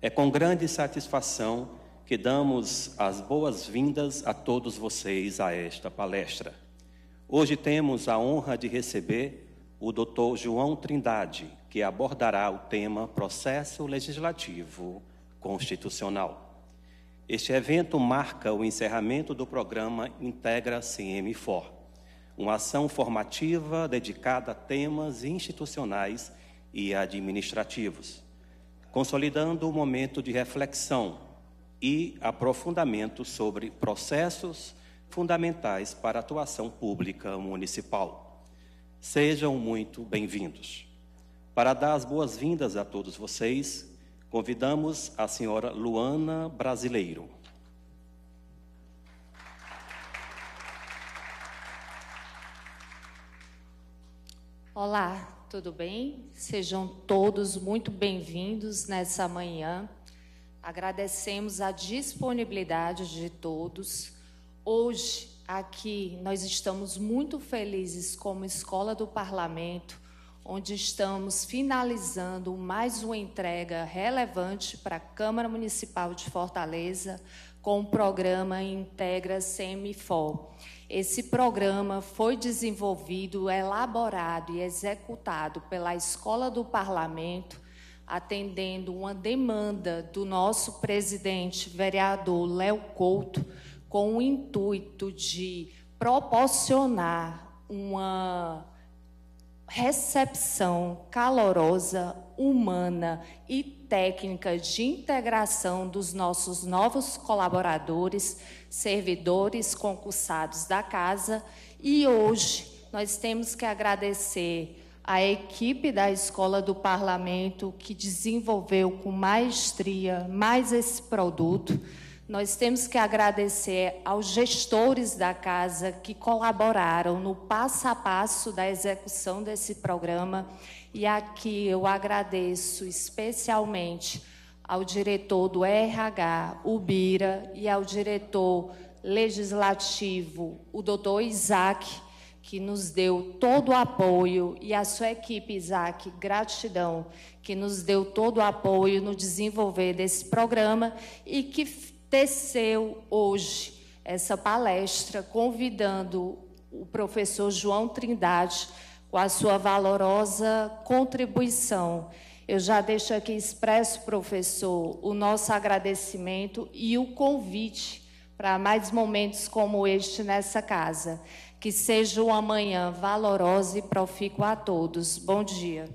É com grande satisfação que damos as boas-vindas a todos vocês a esta palestra. Hoje temos a honra de receber o Dr. João Trindade, que abordará o tema Processo Legislativo Constitucional. Este evento marca o encerramento do programa Integra CM4, uma ação formativa dedicada a temas institucionais e administrativos, consolidando o momento de reflexão e aprofundamento sobre processos fundamentais para a atuação pública municipal. Sejam muito bem-vindos. Para dar as boas-vindas a todos vocês, convidamos a senhora Luana Brasileiro. Olá, tudo bem? Sejam todos muito bem-vindos nessa manhã. Agradecemos a disponibilidade de todos. Hoje, aqui, nós estamos muito felizes como Escola do Parlamento, onde estamos finalizando mais uma entrega relevante para a Câmara Municipal de Fortaleza, com o programa Integra CM4. Esse programa foi desenvolvido, elaborado e executado pela Escola do Parlamento, atendendo uma demanda do nosso presidente, vereador Léo Couto, com o intuito de proporcionar uma recepção calorosa, humana e técnica de integração dos nossos novos colaboradores, servidores concursados da casa. E hoje nós temos que agradecer a equipe da Escola do Parlamento que desenvolveu com maestria mais esse produto. Nós temos que agradecer aos gestores da casa que colaboraram no passo a passo da execução desse programa. E aqui eu agradeço especialmente ao diretor do RH, o Bira, e ao diretor legislativo, o doutor Isaac, que nos deu todo o apoio, e a sua equipe, Isaac, gratidão, que nos deu todo o apoio no desenvolver desse programa e que teceu hoje essa palestra, convidando o professor João Trindade com a sua valorosa contribuição. Eu já deixo aqui expresso, professor, o nosso agradecimento e o convite para mais momentos como este nessa casa. Que seja uma manhã valorosa e profícua a todos. Bom dia.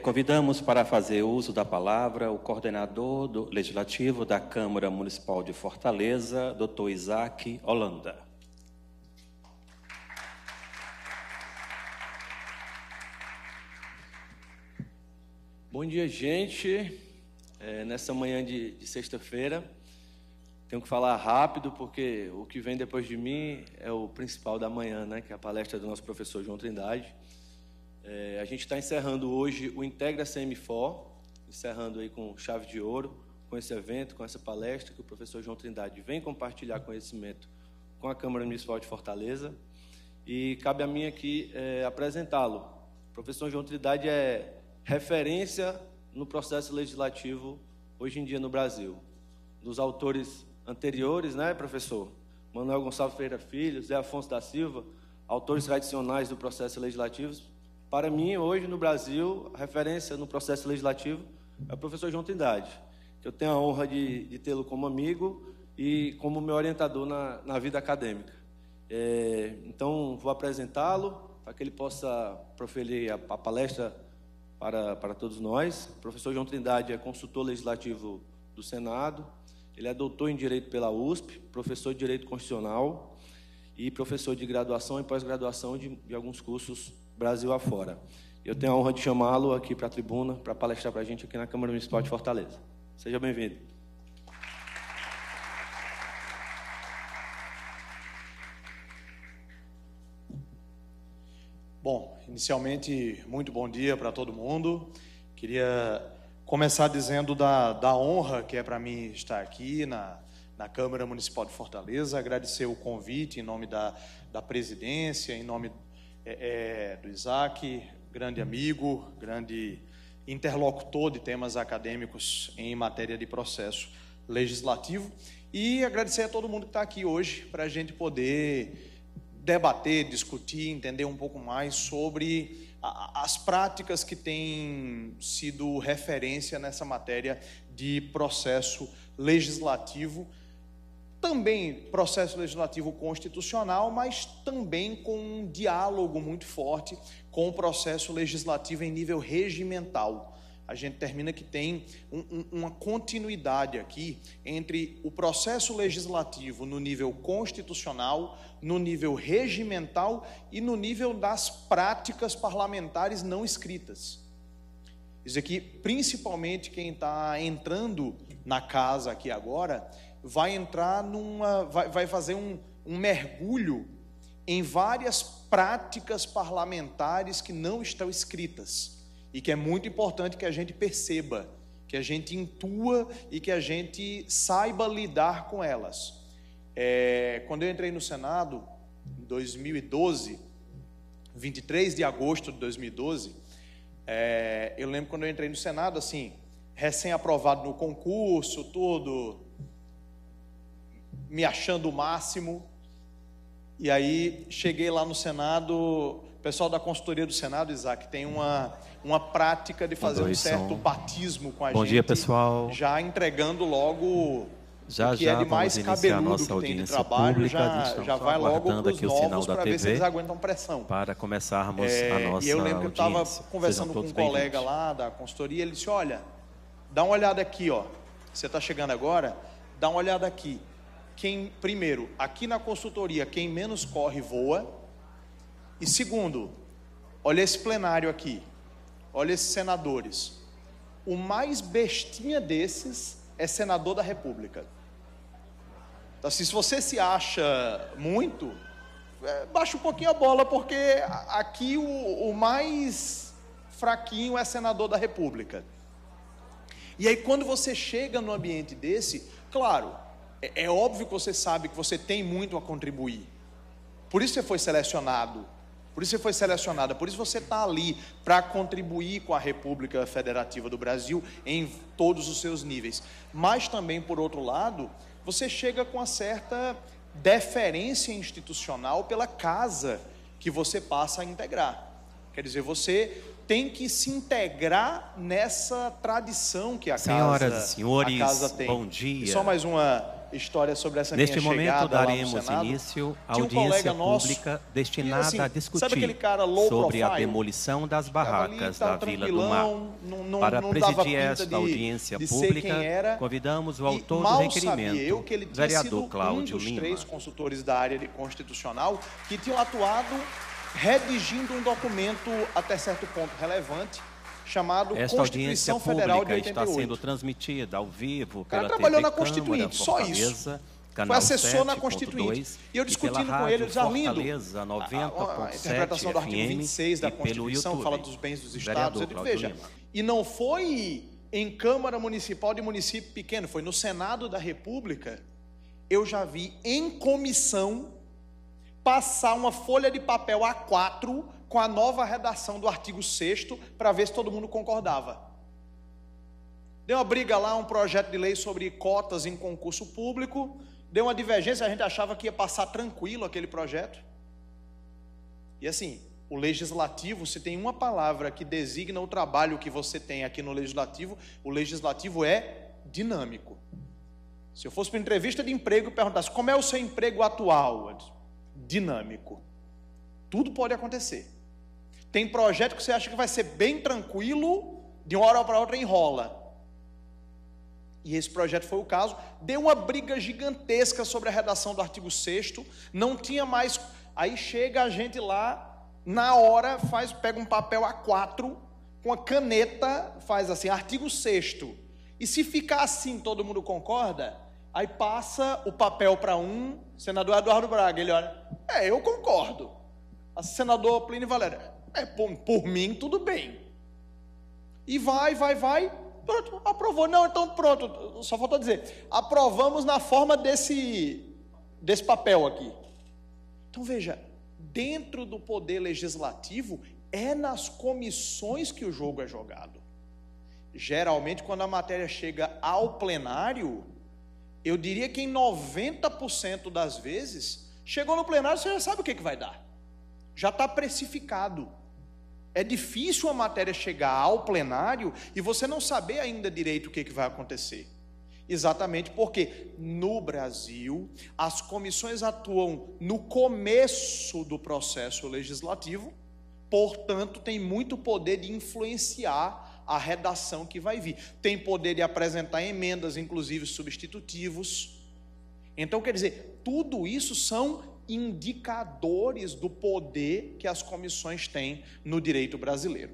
Convidamos para fazer uso da palavra o coordenador legislativo da Câmara Municipal de Fortaleza, Dr. Isaac Holanda. Bom dia, gente. Nessa manhã de sexta-feira, tenho que falar rápido, porque o que vem depois de mim é o principal da manhã, né, que é a palestra do nosso professor João Trindade. A gente está encerrando hoje o Integra CM4, encerrando aí com chave de ouro, com esse evento, com essa palestra, que o professor João Trindade vem compartilhar conhecimento com a Câmara Municipal de Fortaleza. E cabe a mim aqui apresentá-lo. O professor João Trindade é referência no processo legislativo hoje em dia no Brasil. Dos autores anteriores, né, professor? Manuel Gonçalves Ferreira Filho, Zé Afonso da Silva, autores tradicionais do processo legislativo. Para mim, hoje no Brasil, a referência no processo legislativo é o professor João Trindade, que eu tenho a honra de tê-lo como amigo e como meu orientador na vida acadêmica. Então, vou apresentá-lo para que ele possa proferir a palestra para todos nós. O professor João Trindade é consultor legislativo do Senado, ele é doutor em Direito pela USP, professor de Direito Constitucional e professor de graduação e pós-graduação de alguns cursos Brasil afora. Eu tenho a honra de chamá-lo aqui para a tribuna para palestrar para a gente aqui na Câmara Municipal de Fortaleza. Seja bem-vindo. Bom, inicialmente, muito bom dia para todo mundo. Queria começar dizendo da honra que é para mim estar aqui na Câmara Municipal de Fortaleza. Agradecer o convite em nome da presidência, em nome do Isaac, grande amigo, grande interlocutor de temas acadêmicos em matéria de processo legislativo, e agradecer a todo mundo que está aqui hoje para a gente poder debater, discutir, entender um pouco mais sobre as práticas que têm sido referência nessa matéria de processo legislativo, também processo legislativo constitucional, mas também com um diálogo muito forte com o processo legislativo em nível regimental. A gente termina que tem uma continuidade aqui entre o processo legislativo no nível constitucional, no nível regimental e no nível das práticas parlamentares não escritas. Isso aqui, principalmente quem está entrando na casa aqui agora, vai entrar vai fazer um mergulho em várias práticas parlamentares que não estão escritas e que é muito importante que a gente perceba, que a gente intua e que a gente saiba lidar com elas. Quando eu entrei no Senado, em 2012, 23 de agosto de 2012, eu lembro quando eu entrei no Senado, assim, recém-aprovado no concurso, tudo, me achando o máximo. E aí cheguei lá no Senado, o pessoal da consultoria do Senado, Isaac, tem uma prática de fazer um certo batismo com a gente. Bom dia, pessoal. Já entregando logo já o que é de mais cabeludo que tem de trabalho, pública, já vai logo para os novos para ver se eles aguentam pressão. Para começarmos a nossa E eu lembro que eu estava audiência. conversando com um colega lá da consultoria, ele disse, olha, dá uma olhada aqui, ó. Você está chegando agora, dá uma olhada aqui. Primeiro, aqui na consultoria, quem menos corre, voa. E segundo, olha esse plenário aqui, olha esses senadores. O mais bestinha desses é senador da República. Então, se você se acha muito, baixa um pouquinho a bola, porque aqui o mais fraquinho é senador da República. E aí, quando você chega num ambiente desse, claro, é óbvio que você sabe que você tem muito a contribuir. Por isso você foi selecionado, por isso você foi selecionada, por isso você está ali para contribuir com a República Federativa do Brasil em todos os seus níveis. Mas também, por outro lado, você chega com uma certa deferência institucional pela casa que você passa a integrar. Quer dizer, você tem que se integrar nessa tradição que a casa tem. Bom dia. E só mais uma história sobre essa Neste minha momento chegada daremos lá no Senado. início à Tinha um audiência colega nosso pública destinada que, a assim, discutir sabe aquele cara low sobre profile? a demolição das barracas Tava da ali, Vila do Mar. Para não dava presidir pinta esta audiência de ser pública, quem era, convidamos o e autor do mal requerimento, sabia eu que ele tinha vereador sido Cláudio um dos Lima. 3 consultores da área de constitucional que tinham atuado redigindo um documento até certo ponto relevante, chamado Esta audiência Constituição Federal de pública está 88. sendo transmitida ao vivo cara pela trabalhou TV na Constituinte, só isso. Fortaleza, Foi canal assessor na 7.2, Constituinte. E eu discutindo pela com ele, Rádio eu disse, Arlindo, Fortaleza, a 90.7 interpretação do artigo 26 da e pelo Constituição YouTube. fala dos bens dos estados. Vereador Eu digo, Cláudio veja, Lima. e não foi em Câmara Municipal de município pequeno, foi no Senado da República. Eu já vi em comissão passar uma folha de papel A4 com a nova redação do artigo 6º para ver se todo mundo concordava. Deu uma briga lá, um projeto de lei sobre cotas em concurso público, deu uma divergência, a gente achava que ia passar tranquilo aquele projeto. E assim, o legislativo, se tem uma palavra que designa o trabalho que você tem aqui no legislativo, o legislativo é dinâmico. Se eu fosse para entrevista de emprego e perguntasse como é o seu emprego atual, eu disse, dinâmico. Tudo pode acontecer. Tem projeto que você acha que vai ser bem tranquilo, de uma hora para outra enrola. E esse projeto foi o caso. Deu uma briga gigantesca sobre a redação do artigo 6º, não tinha mais. Aí chega a gente lá, na hora, pega um papel A4, com a caneta, faz assim, artigo 6º. E se ficar assim, todo mundo concorda? Aí passa o papel para senador Eduardo Braga, ele olha, eu concordo. A senador Plínio Valério, por mim tudo bem. E vai, Pronto, aprovou. Não, então pronto, só faltou dizer, aprovamos na forma desse papel aqui. Então veja, dentro do poder legislativo, é nas comissões que o jogo é jogado. Geralmente, quando a matéria chega ao plenário, eu diria que em 90% das vezes, chegou no plenário, você já sabe o que vai dar. Já está precificado. É difícil a matéria chegar ao plenário e você não saber ainda direito o que vai acontecer. Exatamente porque no Brasil as comissões atuam no começo do processo legislativo, portanto tem muito poder de influenciar a redação que vai vir. Tem poder de apresentar emendas, inclusive substitutivos. Então, quer dizer, tudo isso são indicadores do poder que as comissões têm no direito brasileiro.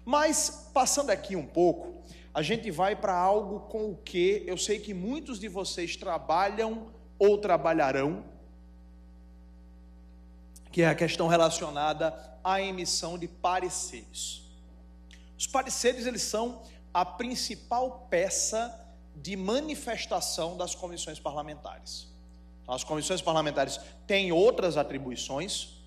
Mas, passando aqui um pouco, a gente vai para algo com o que eu sei que muitos de vocês trabalham ou trabalharão, que é a questão relacionada à emissão de pareceres. Os pareceres, eles são a principal peça de manifestação das comissões parlamentares. As comissões parlamentares têm outras atribuições,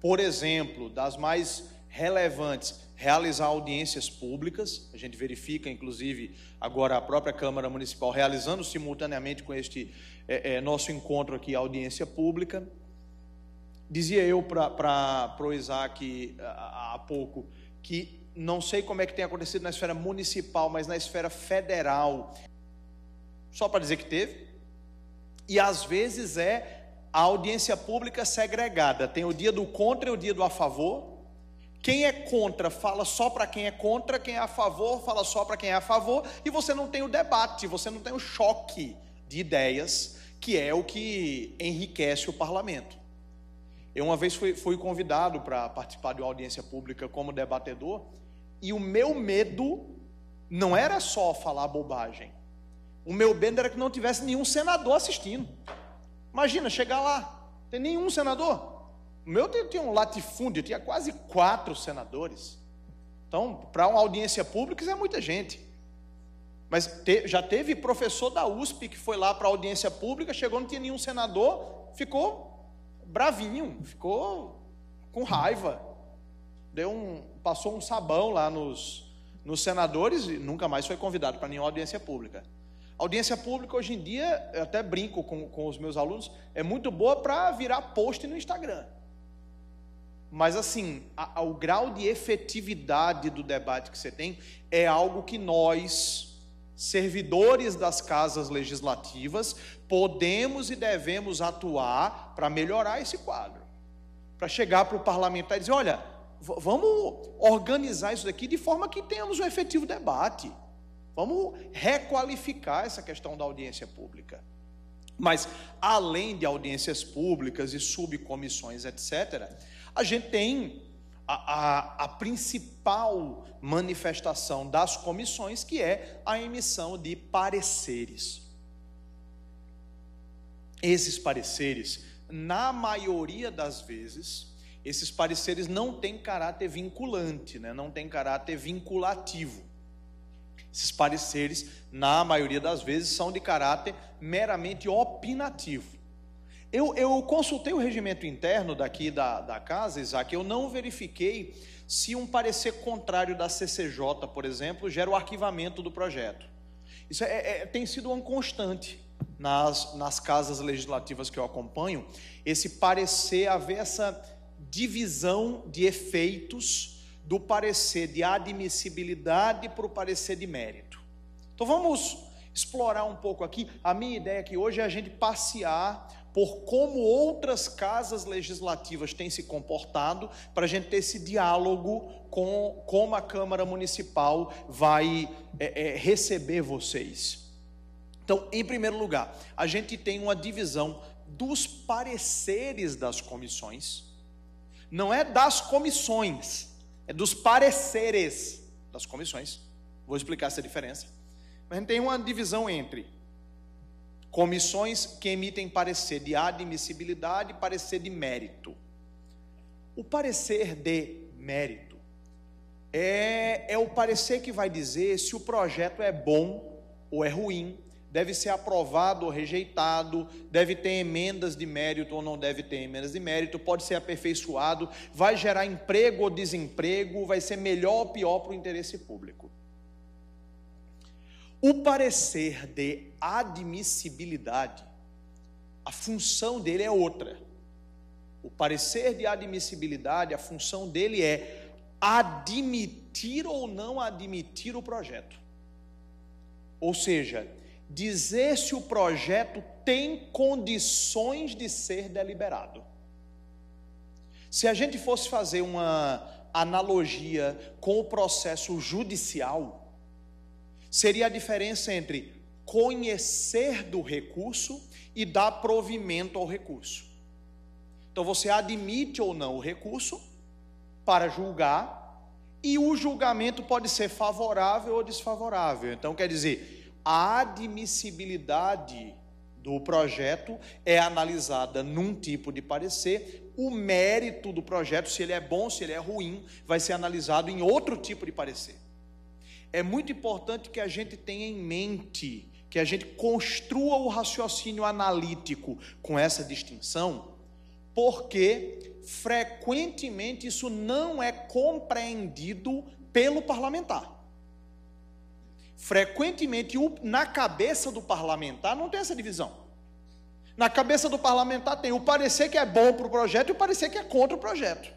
por exemplo, das mais relevantes, realizar audiências públicas. A gente verifica, inclusive, agora a própria Câmara Municipal realizando simultaneamente com este nosso encontro aqui, a audiência pública. Dizia eu para o Isaac há pouco, que não sei como é que tem acontecido na esfera municipal, mas na esfera federal, só para dizer que teve. E às vezes é a audiência pública segregada. Tem o dia do contra e o dia do a favor. Quem é contra fala só para quem é contra, quem é a favor fala só para quem é a favor, e você não tem o debate, você não tem o choque de ideias, que é o que enriquece o parlamento. Eu uma vez fui convidado para participar de uma audiência pública como debatedor, e o meu medo não era só falar bobagem. O meu medo era que não tivesse nenhum senador assistindo. Imagina, chegar lá, tem nenhum senador. O meu tinha um latifúndio, tinha quase 4 senadores. Então, para uma audiência pública, isso é muita gente. Mas já teve professor da USP que foi lá para a audiência pública, chegou, não tinha nenhum senador, ficou bravinho, ficou com raiva. Passou um sabão lá nos senadores e nunca mais foi convidado para nenhuma audiência pública. Audiência pública, hoje em dia, eu até brinco com os meus alunos, é muito boa para virar post no Instagram. Mas, assim, o grau de efetividade do debate que você tem é algo que nós, servidores das casas legislativas, podemos e devemos atuar para melhorar esse quadro. Para chegar para o parlamentar e dizer, olha, vamos organizar isso daqui de forma que tenhamos um efetivo debate. Vamos requalificar essa questão da audiência pública. Mas, além de audiências públicas e subcomissões, etc., a gente tem a principal manifestação das comissões, que é a emissão de pareceres. Esses pareceres, na maioria das vezes, esses pareceres não têm caráter vinculante, né? Não têm caráter vinculativo. Esses pareceres, na maioria das vezes, são de caráter meramente opinativo. Eu consultei o regimento interno daqui da casa, Isaac, eu não verifiquei se um parecer contrário da CCJ, por exemplo, gera o arquivamento do projeto. Isso tem sido uma constante nas casas legislativas que eu acompanho, esse parecer, haver essa divisão de efeitos do parecer de admissibilidade para o parecer de mérito. Então vamos explorar um pouco aqui. A minha ideia aqui hoje é a gente passear por como outras casas legislativas têm se comportado, para a gente ter esse diálogo com como a Câmara Municipal vai receber vocês. Então, em primeiro lugar, a gente tem uma divisão dos pareceres das comissões. Não é das comissões, é dos pareceres das comissões. Vou explicar essa diferença. A gente tem uma divisão entre comissões que emitem parecer de admissibilidade e parecer de mérito. O parecer de mérito é o parecer que vai dizer se o projeto é bom ou é ruim, deve ser aprovado ou rejeitado, deve ter emendas de mérito ou não deve ter emendas de mérito, pode ser aperfeiçoado, vai gerar emprego ou desemprego, vai ser melhor ou pior para o interesse público. O parecer de admissibilidade, a função dele é outra. O parecer de admissibilidade, a função dele é admitir ou não admitir o projeto. Ou seja, dizer se o projeto tem condições de ser deliberado. Se a gente fosse fazer uma analogia com o processo judicial, seria a diferença entre conhecer do recurso e dar provimento ao recurso. Então você admite ou não o recurso para julgar, e o julgamento pode ser favorável ou desfavorável. Então quer dizer, a admissibilidade do projeto é analisada num tipo de parecer, o mérito do projeto, se ele é bom, se ele é ruim, vai ser analisado em outro tipo de parecer. É muito importante que a gente tenha em mente, que a gente construa o raciocínio analítico com essa distinção, porque frequentemente isso não é compreendido pelo parlamentar. Frequentemente, na cabeça do parlamentar não tem essa divisão. Na cabeça do parlamentar tem o parecer que é bom para o projeto e o parecer que é contra o projeto.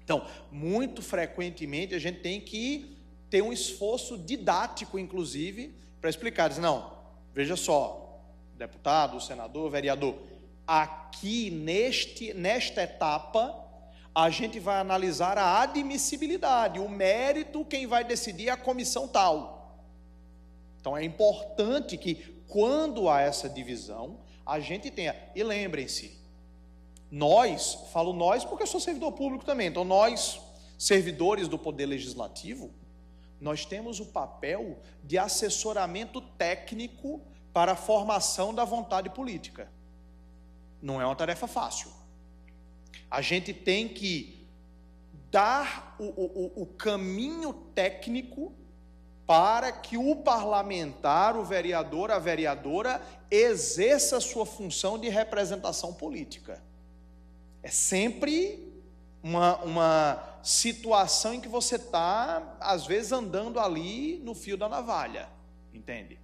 Então, muito frequentemente a gente tem que ter um esforço didático, inclusive, para explicar. Diz, não, veja só, deputado, senador, vereador, aqui nesta etapa a gente vai analisar a admissibilidade, o mérito, quem vai decidir é a comissão tal. Então é importante que quando há essa divisão, a gente tenha, e lembrem-se, falo nós porque eu sou servidor público também, então nós, servidores do Poder Legislativo, nós temos o papel de assessoramento técnico para a formação da vontade política. Não é uma tarefa fácil. A gente tem que dar o caminho técnico para que o parlamentar, o vereador, a vereadora, exerça a sua função de representação política. É sempre uma situação em que você está, às vezes, andando ali no fio da navalha, entende?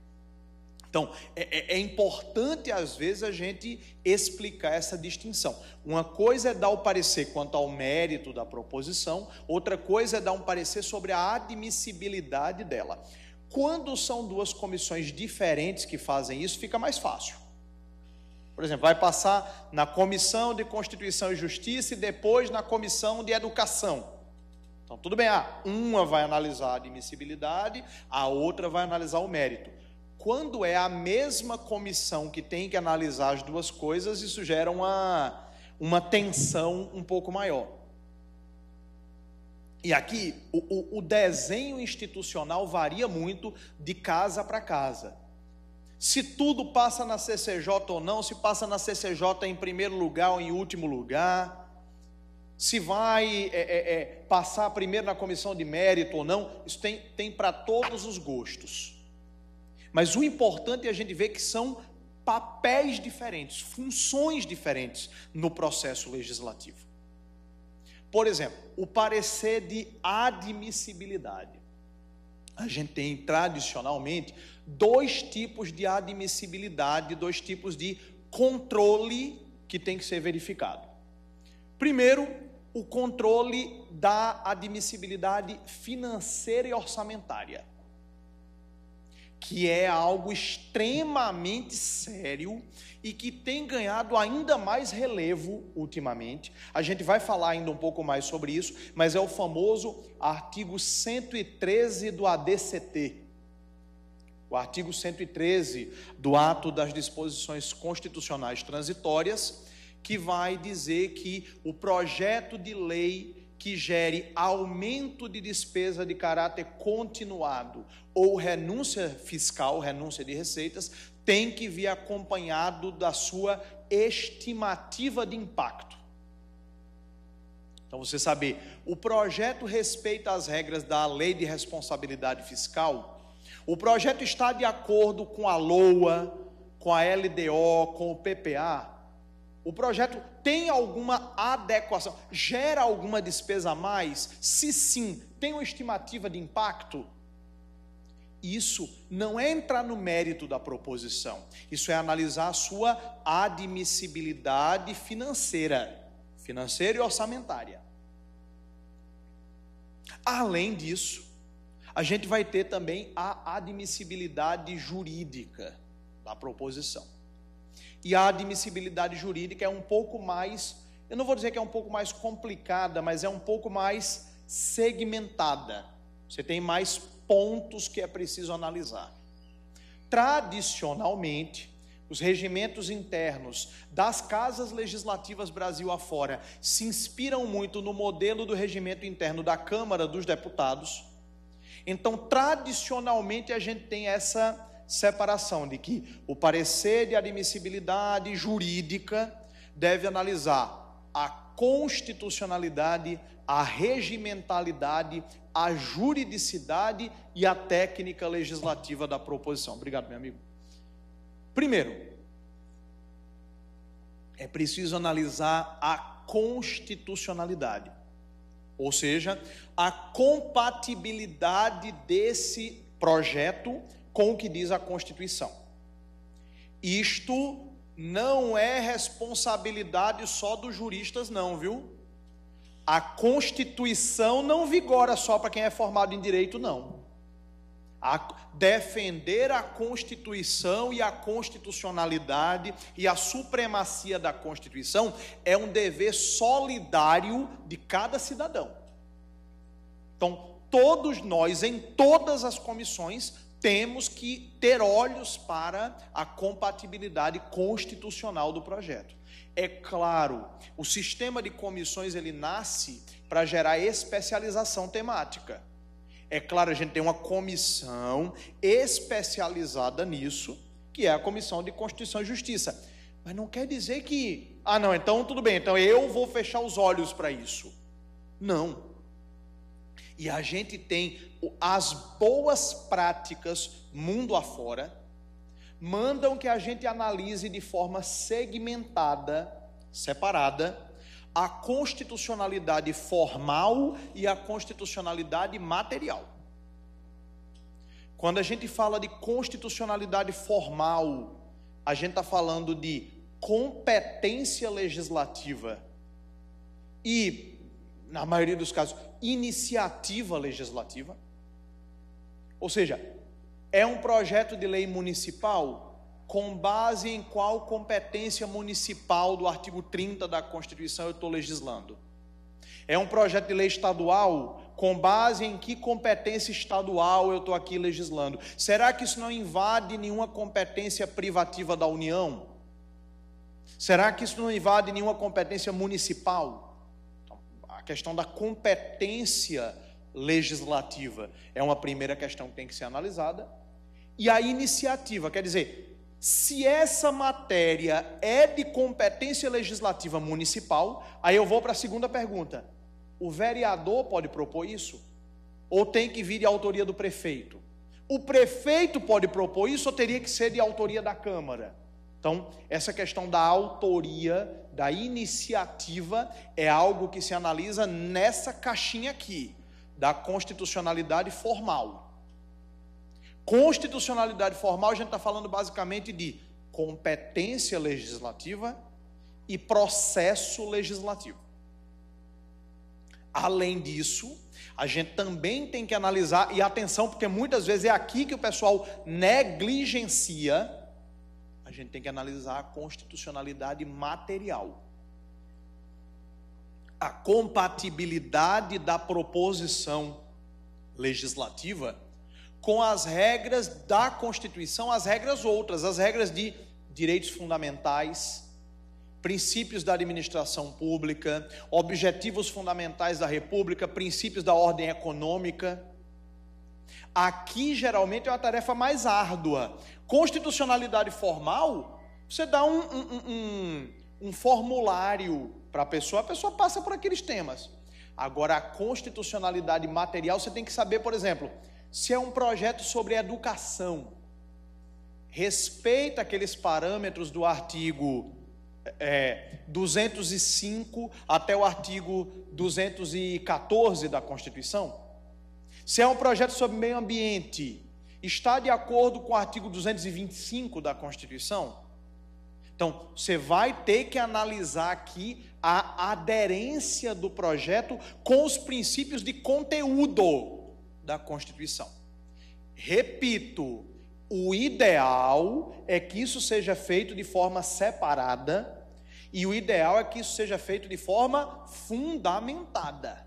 Então, é importante, às vezes, a gente explicar essa distinção. Uma coisa é dar o parecer quanto ao mérito da proposição, outra coisa é dar um parecer sobre a admissibilidade dela. Quando são duas comissões diferentes que fazem isso, fica mais fácil. Por exemplo, vai passar na Comissão de Constituição e Justiça e depois na Comissão de Educação. Então, tudo bem, uma vai analisar a admissibilidade, a outra vai analisar o mérito. Quando é a mesma comissão que tem que analisar as duas coisas, isso gera uma tensão um pouco maior. E aqui, o desenho institucional varia muito de casa para casa. Se tudo passa na CCJ ou não, se passa na CCJ em primeiro lugar ou em último lugar, se vai passar primeiro na comissão de mérito ou não, isso tem para todos os gostos. Mas o importante é a gente ver que são papéis diferentes, funções diferentes no processo legislativo. Por exemplo, o parecer de admissibilidade. A gente tem tradicionalmente dois tipos de admissibilidade, dois tipos de controle que tem que ser verificado. Primeiro, o controle da admissibilidade financeira e orçamentária, que é algo extremamente sério e que tem ganhado ainda mais relevo ultimamente. A gente vai falar ainda um pouco mais sobre isso, mas é o famoso artigo 113 do ADCT. O artigo 113 do Ato das Disposições Constitucionais Transitórias, que vai dizer que o projeto de lei que gere aumento de despesa de caráter continuado ou renúncia fiscal, renúncia de receitas, tem que vir acompanhado da sua estimativa de impacto. Então, você saber, o projeto respeita as regras da Lei de Responsabilidade Fiscal, o projeto está de acordo com a LOA, com a LDO, com o PPA, o projeto tem alguma adequação, gera alguma despesa a mais? Se sim, tem uma estimativa de impacto? Isso não é entrar no mérito da proposição, isso é analisar a sua admissibilidade financeira e orçamentária. Além disso, a gente vai ter também a admissibilidade jurídica da proposição. E a admissibilidade jurídica é um pouco mais, eu não vou dizer que é um pouco mais complicada, mas é um pouco mais segmentada. Você tem mais pontos que é preciso analisar. Tradicionalmente, os regimentos internos das casas legislativas Brasil afora se inspiram muito no modelo do regimento interno da Câmara dos Deputados. Então, tradicionalmente, a gente tem essa separação de que o parecer de admissibilidade jurídica deve analisar a constitucionalidade, a regimentalidade, a juridicidade e a técnica legislativa da proposição. Obrigado, meu amigo. Primeiro, é preciso analisar a constitucionalidade, ou seja, a compatibilidade desse projeto com o que diz a Constituição. Isto não é responsabilidade só dos juristas, não, viu? A Constituição não vigora só para quem é formado em direito, não. Defender a Constituição e a constitucionalidade e a supremacia da Constituição é um dever solidário de cada cidadão. Então, todos nós, em todas as comissões, temos que ter olhos para a compatibilidade constitucional do projeto. É claro, o sistema de comissões ele nasce para gerar especialização temática. É claro, a gente tem uma comissão especializada nisso, que é a Comissão de Constituição e Justiça. Mas não quer dizer que, não, então tudo bem, então eu vou fechar os olhos para isso. Não. E a gente tem as boas práticas mundo afora, mandam que a gente analise de forma segmentada, separada, a constitucionalidade formal e a constitucionalidade material. Quando a gente fala de constitucionalidade formal, a gente está falando de competência legislativa e, na maioria dos casos, iniciativa legislativa. Ou seja, é um projeto de lei municipal com base em qual competência municipal do artigo 30 da Constituição eu estou legislando? É um projeto de lei estadual com base em que competência estadual eu estou aqui legislando? Será que isso não invade nenhuma competência privativa da União? Será que isso não invade nenhuma competência municipal? Então, a questão da competência legislativa é uma primeira questão que tem que ser analisada. E a iniciativa, quer dizer, se essa matéria é de competência legislativa municipal, aí eu vou para a segunda pergunta. O vereador pode propor isso? Ou tem que vir de autoria do prefeito? O prefeito pode propor isso ou teria que ser de autoria da Câmara? Então, essa questão da autoria, da iniciativa, é algo que se analisa nessa caixinha aqui, da constitucionalidade formal. Constitucionalidade formal, a gente está falando basicamente de competência legislativa e processo legislativo. Além disso, a gente também tem que analisar, e atenção, porque muitas vezes é aqui que o pessoal negligencia, a gente tem que analisar a constitucionalidade material. A compatibilidade da proposição legislativa com as regras da Constituição, as regras outras, as regras de direitos fundamentais, princípios da administração pública, objetivos fundamentais da República, princípios da ordem econômica. Aqui, geralmente, é uma tarefa mais árdua. Constitucionalidade formal, você dá um formulário para a pessoa passa por aqueles temas. Agora, a constitucionalidade material, você tem que saber, por exemplo, se é um projeto sobre educação, respeita aqueles parâmetros do artigo 205 até o artigo 214 da Constituição? Se é um projeto sobre meio ambiente, está de acordo com o artigo 225 da Constituição? Então, você vai ter que analisar aqui a aderência do projeto com os princípios de conteúdo da Constituição. Repito, o ideal é que isso seja feito de forma separada e o ideal é que isso seja feito de forma fundamentada.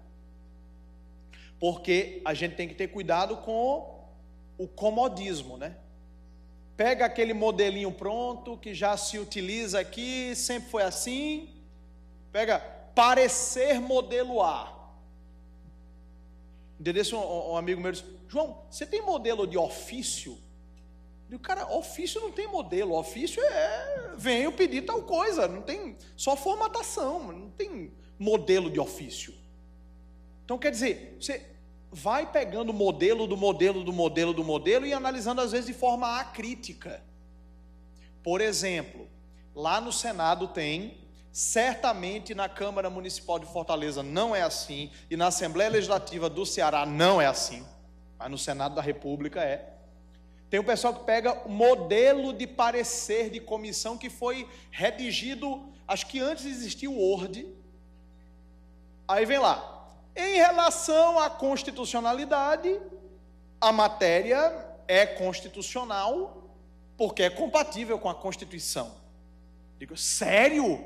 Porque a gente tem que ter cuidado com o comodismo, né? Pega aquele modelinho pronto que já se utiliza aqui, sempre foi assim. Pega parecer modelo A. Entendeu? Um amigo meu disse: João, você tem modelo de ofício? Eu digo: cara, ofício não tem modelo, ofício vem eu pedir tal coisa, não tem, só formatação, não tem modelo de ofício. Então quer dizer, você vai pegando o modelo do modelo do modelo do modelo e analisando às vezes de forma acrítica. Por exemplo, lá no Senado tem, certamente na Câmara Municipal de Fortaleza não é assim, e na Assembleia Legislativa do Ceará não é assim, mas no Senado da República é. Tem o pessoal que pega o modelo de parecer de comissão que foi redigido, acho que antes existia o Word. Aí vem lá: em relação à constitucionalidade, a matéria é constitucional porque é compatível com a Constituição. Digo: sério?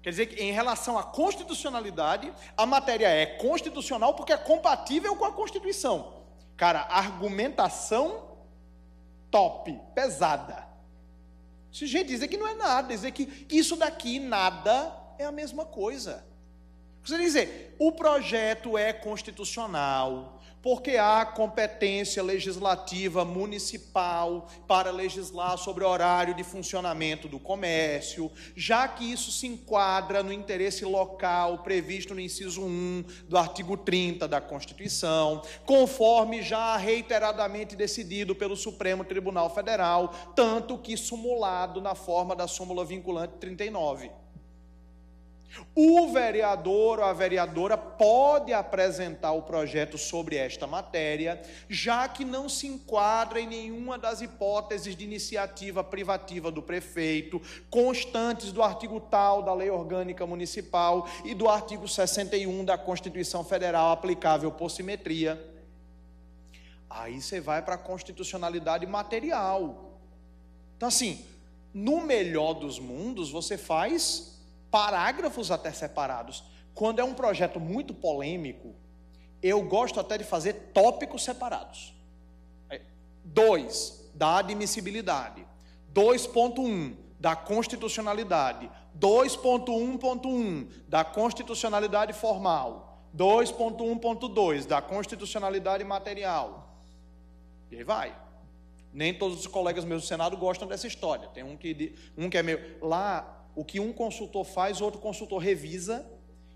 Quer dizer que em relação à constitucionalidade, a matéria é constitucional porque é compatível com a Constituição. Cara, argumentação top, pesada. Se gente dizer que não é nada, dizer que isso daqui nada é a mesma coisa. Você dizer, o projeto é constitucional porque há competência legislativa municipal para legislar sobre o horário de funcionamento do comércio, já que isso se enquadra no interesse local previsto no inciso 1 do artigo 30 da Constituição, conforme já reiteradamente decidido pelo Supremo Tribunal Federal, tanto que sumulado na forma da súmula vinculante 39. O vereador ou a vereadora pode apresentar o projeto sobre esta matéria, já que não se enquadra em nenhuma das hipóteses de iniciativa privativa do prefeito, constantes do artigo tal da Lei Orgânica Municipal e do artigo 61 da Constituição Federal, aplicável por simetria. Aí você vai para a constitucionalidade material. Então, assim, no melhor dos mundos, você faz parágrafos até separados. Quando é um projeto muito polêmico, eu gosto até de fazer tópicos separados. 2, da admissibilidade. 2.1, da constitucionalidade. 2.1.1, da constitucionalidade formal. 2.1.2, da constitucionalidade material. E aí vai. Nem todos os colegas meus do Senado gostam dessa história. Tem um que é meio... Lá, o que um consultor faz, outro consultor revisa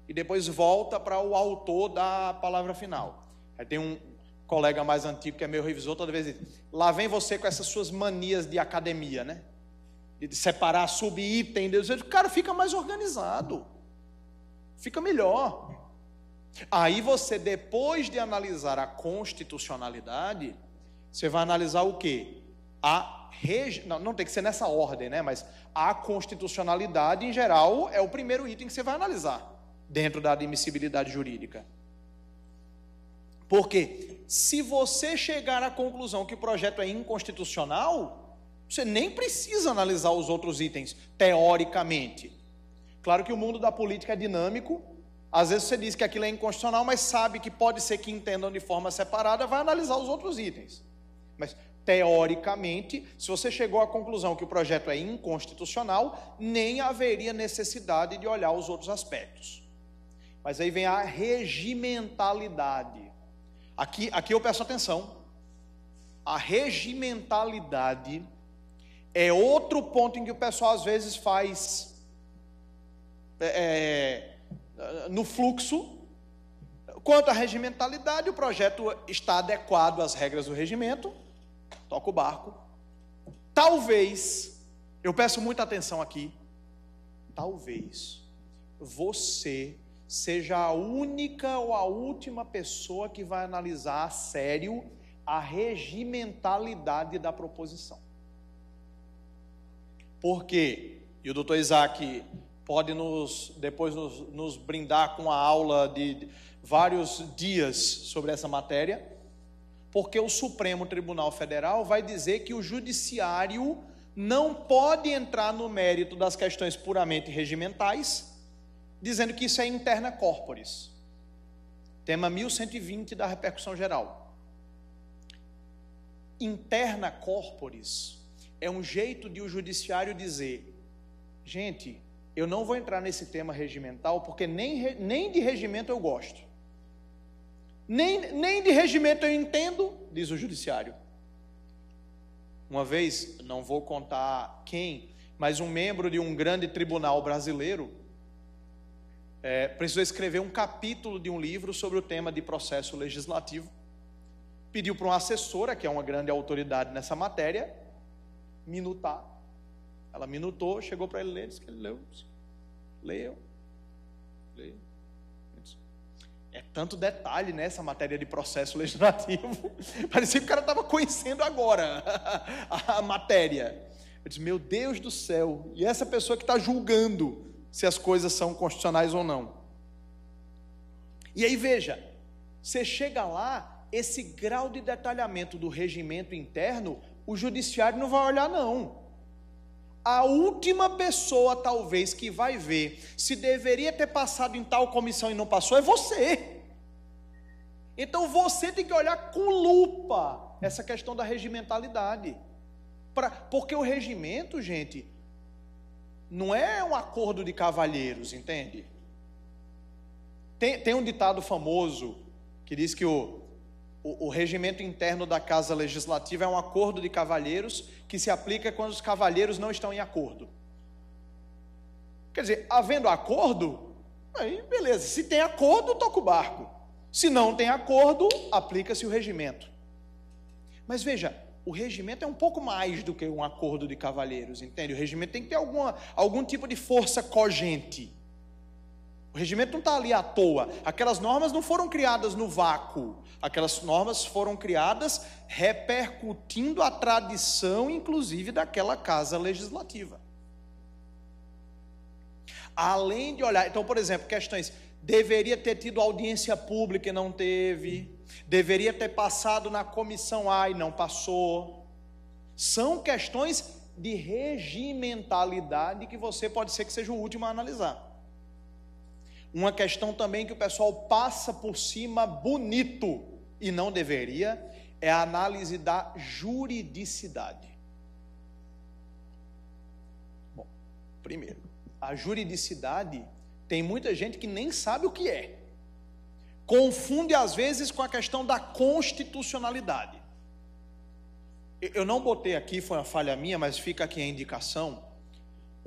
e depois volta para o autor da palavra final. Aí tem um colega mais antigo que é meu revisor, toda vez diz: lá vem você com essas suas manias de academia, né? De separar subitem, o cara fica mais organizado, fica melhor. Aí você, depois de analisar a constitucionalidade, você vai analisar o quê? Não tem que ser nessa ordem, né? Mas a constitucionalidade, em geral, é o primeiro item que você vai analisar dentro da admissibilidade jurídica. Porque se você chegar à conclusão que o projeto é inconstitucional, você nem precisa analisar os outros itens, teoricamente. Claro que o mundo da política é dinâmico. Às vezes você diz que aquilo é inconstitucional, mas sabe que pode ser que entendam de forma separada, vai analisar os outros itens. Mas, teoricamente, se você chegou à conclusão que o projeto é inconstitucional, nem haveria necessidade de olhar os outros aspectos. Mas aí vem a regimentalidade. Aqui eu peço atenção. A regimentalidade é outro ponto em que o pessoal às vezes faz no fluxo, Quanto à regimentalidade, o projeto está adequado às regras do regimento, toca o barco. Talvez, eu peço muita atenção aqui, talvez você seja a única ou a última pessoa que vai analisar a sério a regimentalidade da proposição. Por quê? E o doutor Isaac pode depois nos brindar com a aula de vários dias sobre essa matéria, porque o Supremo Tribunal Federal vai dizer que o judiciário não pode entrar no mérito das questões puramente regimentais, dizendo que isso é interna corporis. Tema 1120 da repercussão geral. Interna corporis é um jeito de o judiciário dizer: gente, eu não vou entrar nesse tema regimental, porque nem de regimento eu gosto. Nem de regimento eu entendo, diz o judiciário. Uma vez, não vou contar quem, mas um membro de um grande tribunal brasileiro precisou escrever um capítulo de um livro sobre o tema de processo legislativo. Pediu para uma assessora, que é uma grande autoridade nessa matéria, minutar. Ela minutou, chegou para ele ler, disse que ele leu. É tanto detalhe nessa matéria de processo legislativo, parecia que o cara estava conhecendo agora a matéria. Eu disse, meu Deus do céu, e essa pessoa que está julgando se as coisas são constitucionais ou não. E aí veja, você chega lá, esse grau de detalhamento do regimento interno, o judiciário não vai olhar não. A última pessoa, talvez, que vai ver se deveria ter passado em tal comissão e não passou, é você. Então, você tem que olhar com lupa essa questão da regimentalidade. Porque o regimento, gente, não é um acordo de cavalheiros, entende? Tem um ditado famoso que diz que o regimento interno da Casa Legislativa é um acordo de cavalheiros que se aplica quando os cavalheiros não estão em acordo. Quer dizer, havendo acordo, aí beleza, se tem acordo, toca o barco. Se não tem acordo, aplica-se o regimento. Mas veja, o regimento é um pouco mais do que um acordo de cavalheiros, entende? O regimento tem que ter algum tipo de força cogente. O regimento não está ali à toa. Aquelas normas não foram criadas no vácuo. Aquelas normas foram criadas repercutindo a tradição, inclusive, daquela casa legislativa. Além de olhar, então, por exemplo, questões, deveria ter tido audiência pública e não teve, deveria ter passado na comissão A e não passou. São questões de regimentalidade que você pode ser que seja o último a analisar. Uma questão também que o pessoal passa por cima bonito e não deveria, é a análise da juridicidade. Bom, primeiro, a juridicidade tem muita gente que nem sabe o que é. Confunde às vezes com a questão da constitucionalidade. Eu não botei aqui, foi uma falha minha, mas fica aqui a indicação.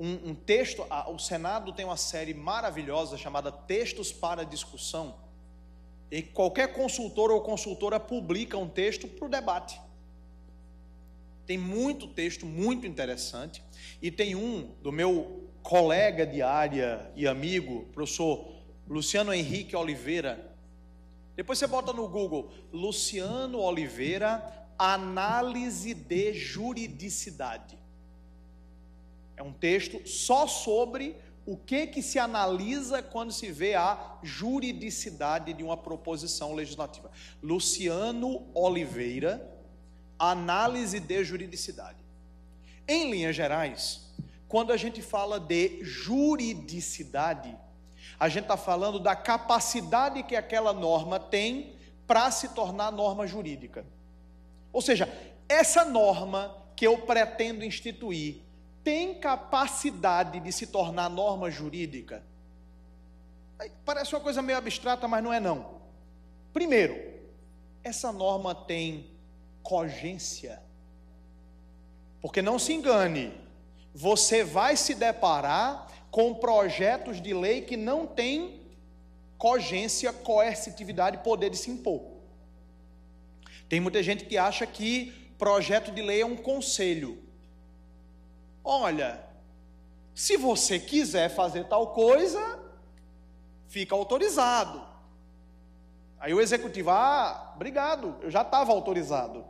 Um texto, o Senado tem uma série maravilhosa chamada Textos para Discussão, e qualquer consultor ou consultora publica um texto para o debate. Tem muito texto, muito interessante, e tem um do meu colega de área e amigo, professor Luciano Henrique Oliveira. Depois você bota no Google, Luciano Oliveira, análise de juridicidade. É um texto só sobre o que se analisa quando se vê a juridicidade de uma proposição legislativa. Luciano Oliveira, análise de juridicidade. Em linhas gerais, quando a gente fala de juridicidade, a gente está falando da capacidade que aquela norma tem para se tornar norma jurídica. Ou seja, essa norma que eu pretendo instituir tem capacidade de se tornar norma jurídica? Parece uma coisa meio abstrata, mas não é não. Primeiro, essa norma tem cogência. Porque não se engane, você vai se deparar com projetos de lei que não têm cogência, coercitividade, poder de se impor. Tem muita gente que acha que projeto de lei é um conselho. Olha, se você quiser fazer tal coisa, fica autorizado. Aí o executivo, obrigado, eu já estava autorizado.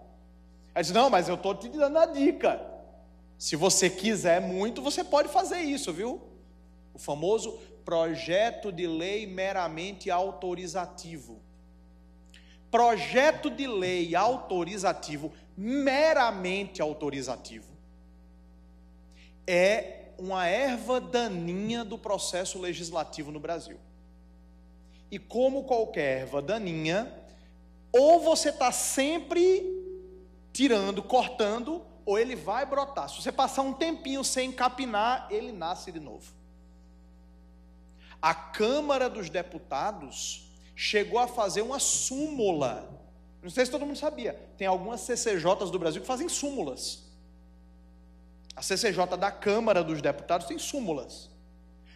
Aí diz, não, mas eu estou te dando a dica. Se você quiser muito, você pode fazer isso, viu? O famoso projeto de lei meramente autorizativo. Projeto de lei autorizativo, meramente autorizativo, é uma erva daninha do processo legislativo no Brasil. E como qualquer erva daninha, ou você está sempre tirando, cortando, ou ele vai brotar. Se você passar um tempinho sem capinar, ele nasce de novo. A Câmara dos Deputados chegou a fazer uma súmula. Não sei se todo mundo sabia. Tem algumas CCJs do Brasil que fazem súmulas. A CCJ da Câmara dos Deputados tem súmulas.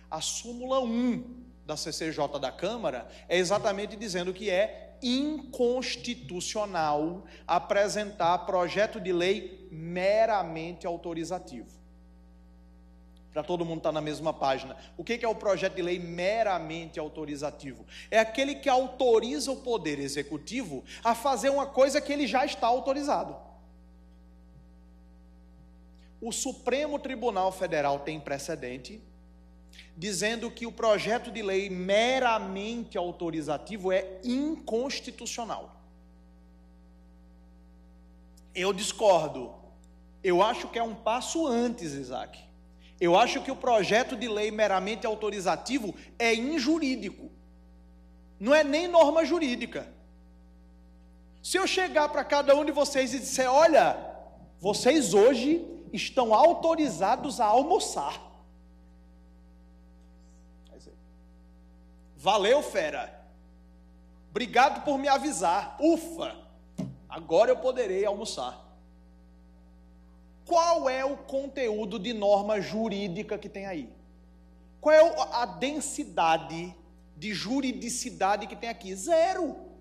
A súmula 1 da CCJ da Câmara é exatamente dizendo que é inconstitucional apresentar projeto de lei meramente autorizativo. Para todo mundo estar na mesma página. O que é o projeto de lei meramente autorizativo? É aquele que autoriza o Poder Executivo a fazer uma coisa que ele já está autorizado. O Supremo Tribunal Federal tem precedente dizendo que o projeto de lei meramente autorizativo é inconstitucional. Eu discordo. Eu acho que é um passo antes, Isaac. Eu acho que o projeto de lei meramente autorizativo é injurídico. Não é nem norma jurídica. Se eu chegar para cada um de vocês e disser, olha, vocês hoje estão autorizados a almoçar. Valeu, fera. Obrigado por me avisar. Ufa, agora eu poderei almoçar. Qual é o conteúdo de norma jurídica que tem aí? Qual é a densidade de juridicidade que tem aqui? Zero.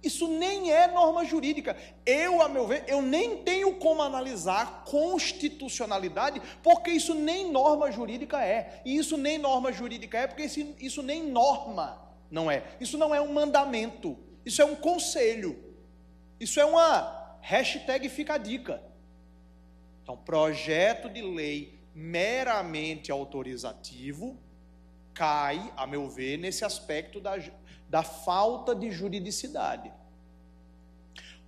Isso nem é norma jurídica. A meu ver, eu nem tenho como analisar constitucionalidade, porque isso nem norma jurídica é. E isso nem norma jurídica é, porque isso nem norma não é. Isso não é um mandamento. Isso é um conselho. Isso é uma hashtag fica a dica. Então, projeto de lei meramente autorizativo cai, a meu ver, nesse aspecto da falta de juridicidade.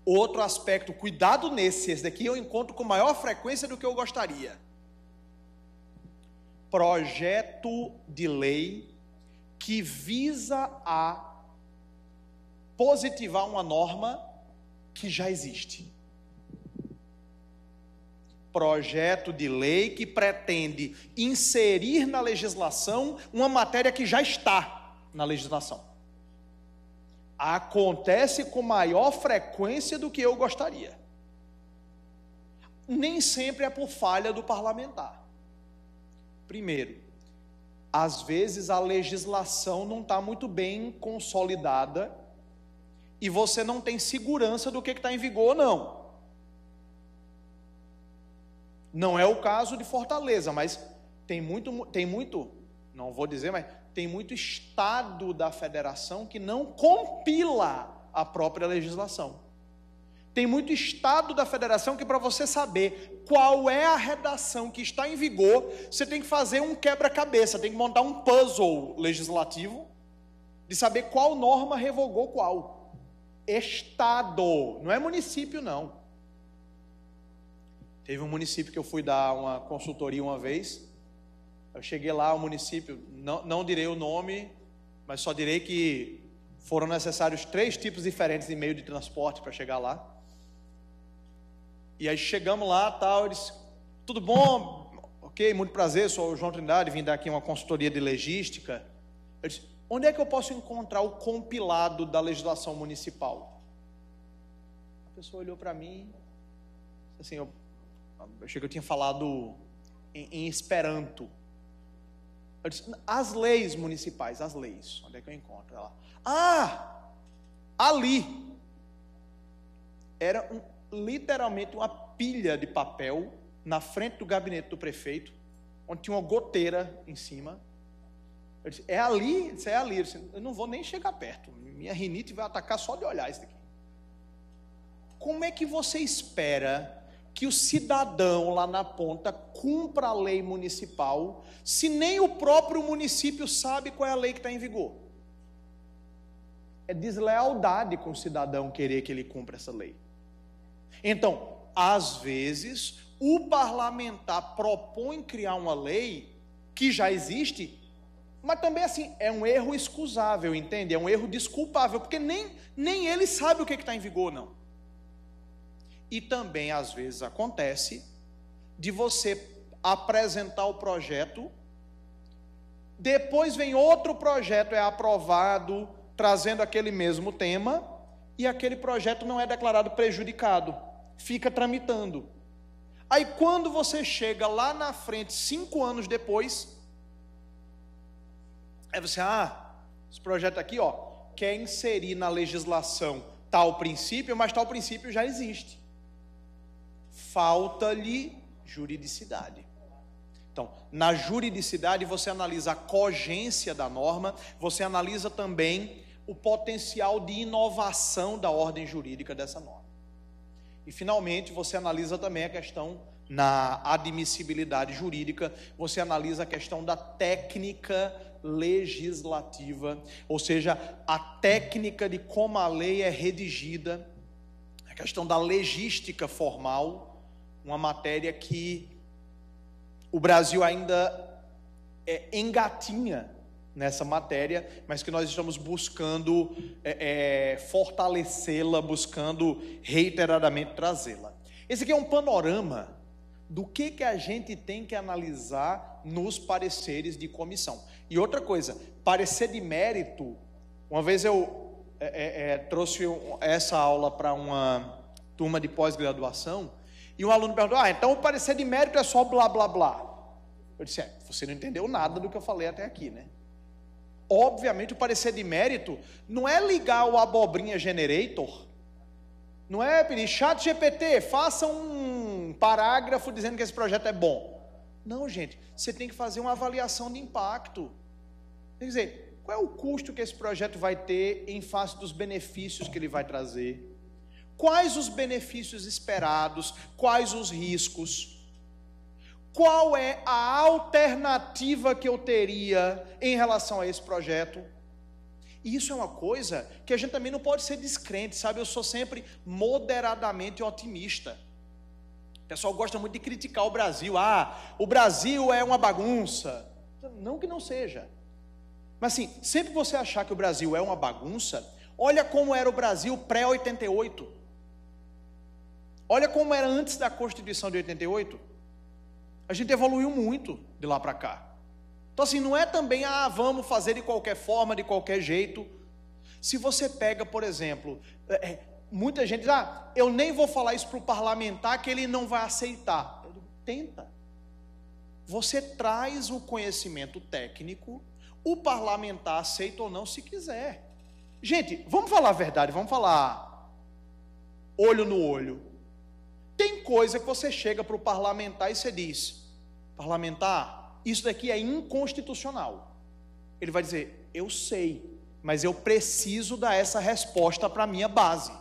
Outro aspecto, cuidado nesse, esse daqui eu encontro com maior frequência do que eu gostaria. Projeto de lei que visa a positivar uma norma que já existe. Projeto de lei que pretende inserir na legislação uma matéria que já está na legislação. Acontece com maior frequência do que eu gostaria. Nem sempre é por falha do parlamentar. Primeiro, às vezes a legislação não está muito bem consolidada e você não tem segurança do que está em vigor ou não. Não é o caso de Fortaleza, mas tem muito, não vou dizer, mas tem muito estado da federação que não compila a própria legislação. Tem muito estado da federação que, para você saber qual é a redação que está em vigor, você tem que fazer um quebra-cabeça, tem que montar um puzzle legislativo de saber qual norma revogou qual. Estado, não é município não. Teve um município que eu fui dar uma consultoria uma vez. Eu cheguei lá, o município, não direi o nome, mas só direi que foram necessários 3 tipos diferentes de meio de transporte para chegar lá. E aí chegamos lá, tal, eles, tudo bom? Ok, muito prazer, sou o João Trindade, vim dar aqui uma consultoria de legística. Eu disse, onde é que eu posso encontrar o compilado da legislação municipal? A pessoa olhou para mim, assim, eu achei que eu tinha falado em Esperanto. Eu disse, as leis municipais, as leis. Onde é que eu encontro ela? Ah, ali. Era literalmente uma pilha de papel na frente do gabinete do prefeito, onde tinha uma goteira em cima. Eu disse, é ali? Eu disse, é ali. Eu disse, eu não vou nem chegar perto. Minha rinite vai atacar só de olhar isso daqui. Como é que você espera que o cidadão lá na ponta cumpra a lei municipal, se nem o próprio município sabe qual é a lei que está em vigor? É deslealdade com o cidadão querer que ele cumpra essa lei. Então, às vezes, o parlamentar propõe criar uma lei que já existe, mas também assim, é um erro excusável, entende? É um erro desculpável, porque nem ele sabe o que está em vigor, não. E também, às vezes, acontece de você apresentar o projeto, depois vem outro projeto, é aprovado, trazendo aquele mesmo tema, e aquele projeto não é declarado prejudicado, fica tramitando. Aí, quando você chega lá na frente, 5 anos depois, aí você, esse projeto aqui, quer inserir na legislação tal princípio, mas tal princípio já existe. Falta-lhe juridicidade. Então, na juridicidade você analisa a cogência da norma, você analisa também o potencial de inovação da ordem jurídica dessa norma. E finalmente você analisa também a questão na admissibilidade jurídica, você analisa a questão da técnica legislativa, ou seja, a técnica de como a lei é redigida, a questão da legística formal, uma matéria que o Brasil ainda engatinha nessa matéria, mas que nós estamos buscando fortalecê-la, buscando reiteradamente trazê-la. Esse aqui é um panorama do que a gente tem que analisar nos pareceres de comissão. E outra coisa, parecer de mérito, uma vez eu trouxe essa aula para uma turma de pós-graduação, e um aluno perguntou, então o parecer de mérito é só blá, blá, blá. Eu disse, você não entendeu nada do que eu falei até aqui, né? Obviamente o parecer de mérito não é ligar o abobrinha generator, não é pedir, chat GPT, faça um parágrafo dizendo que esse projeto é bom. Não, gente, você tem que fazer uma avaliação de impacto. Quer dizer, qual é o custo que esse projeto vai ter em face dos benefícios que ele vai trazer? Quais os benefícios esperados? Quais os riscos? Qual é a alternativa que eu teria em relação a esse projeto? E isso é uma coisa que a gente também não pode ser descrente, sabe? Eu sou sempre moderadamente otimista. O pessoal gosta muito de criticar o Brasil. O Brasil é uma bagunça. Não que não seja. Mas assim, sempre que você achar que o Brasil é uma bagunça, olha como era o Brasil pré-88. Olha como era antes da Constituição de 88. A gente evoluiu muito de lá para cá. Então assim, não é também, vamos fazer de qualquer forma, de qualquer jeito. Se você pega, por exemplo, muita gente diz, eu nem vou falar isso para o parlamentar que ele não vai aceitar. Tenta. Você traz o conhecimento técnico, o parlamentar aceita ou não se quiser. Gente, vamos falar a verdade, vamos falar olho no olho. Tem coisa que você chega para o parlamentar e você diz, parlamentar, isso daqui é inconstitucional. Ele vai dizer, eu sei, mas eu preciso dar essa resposta para a minha base.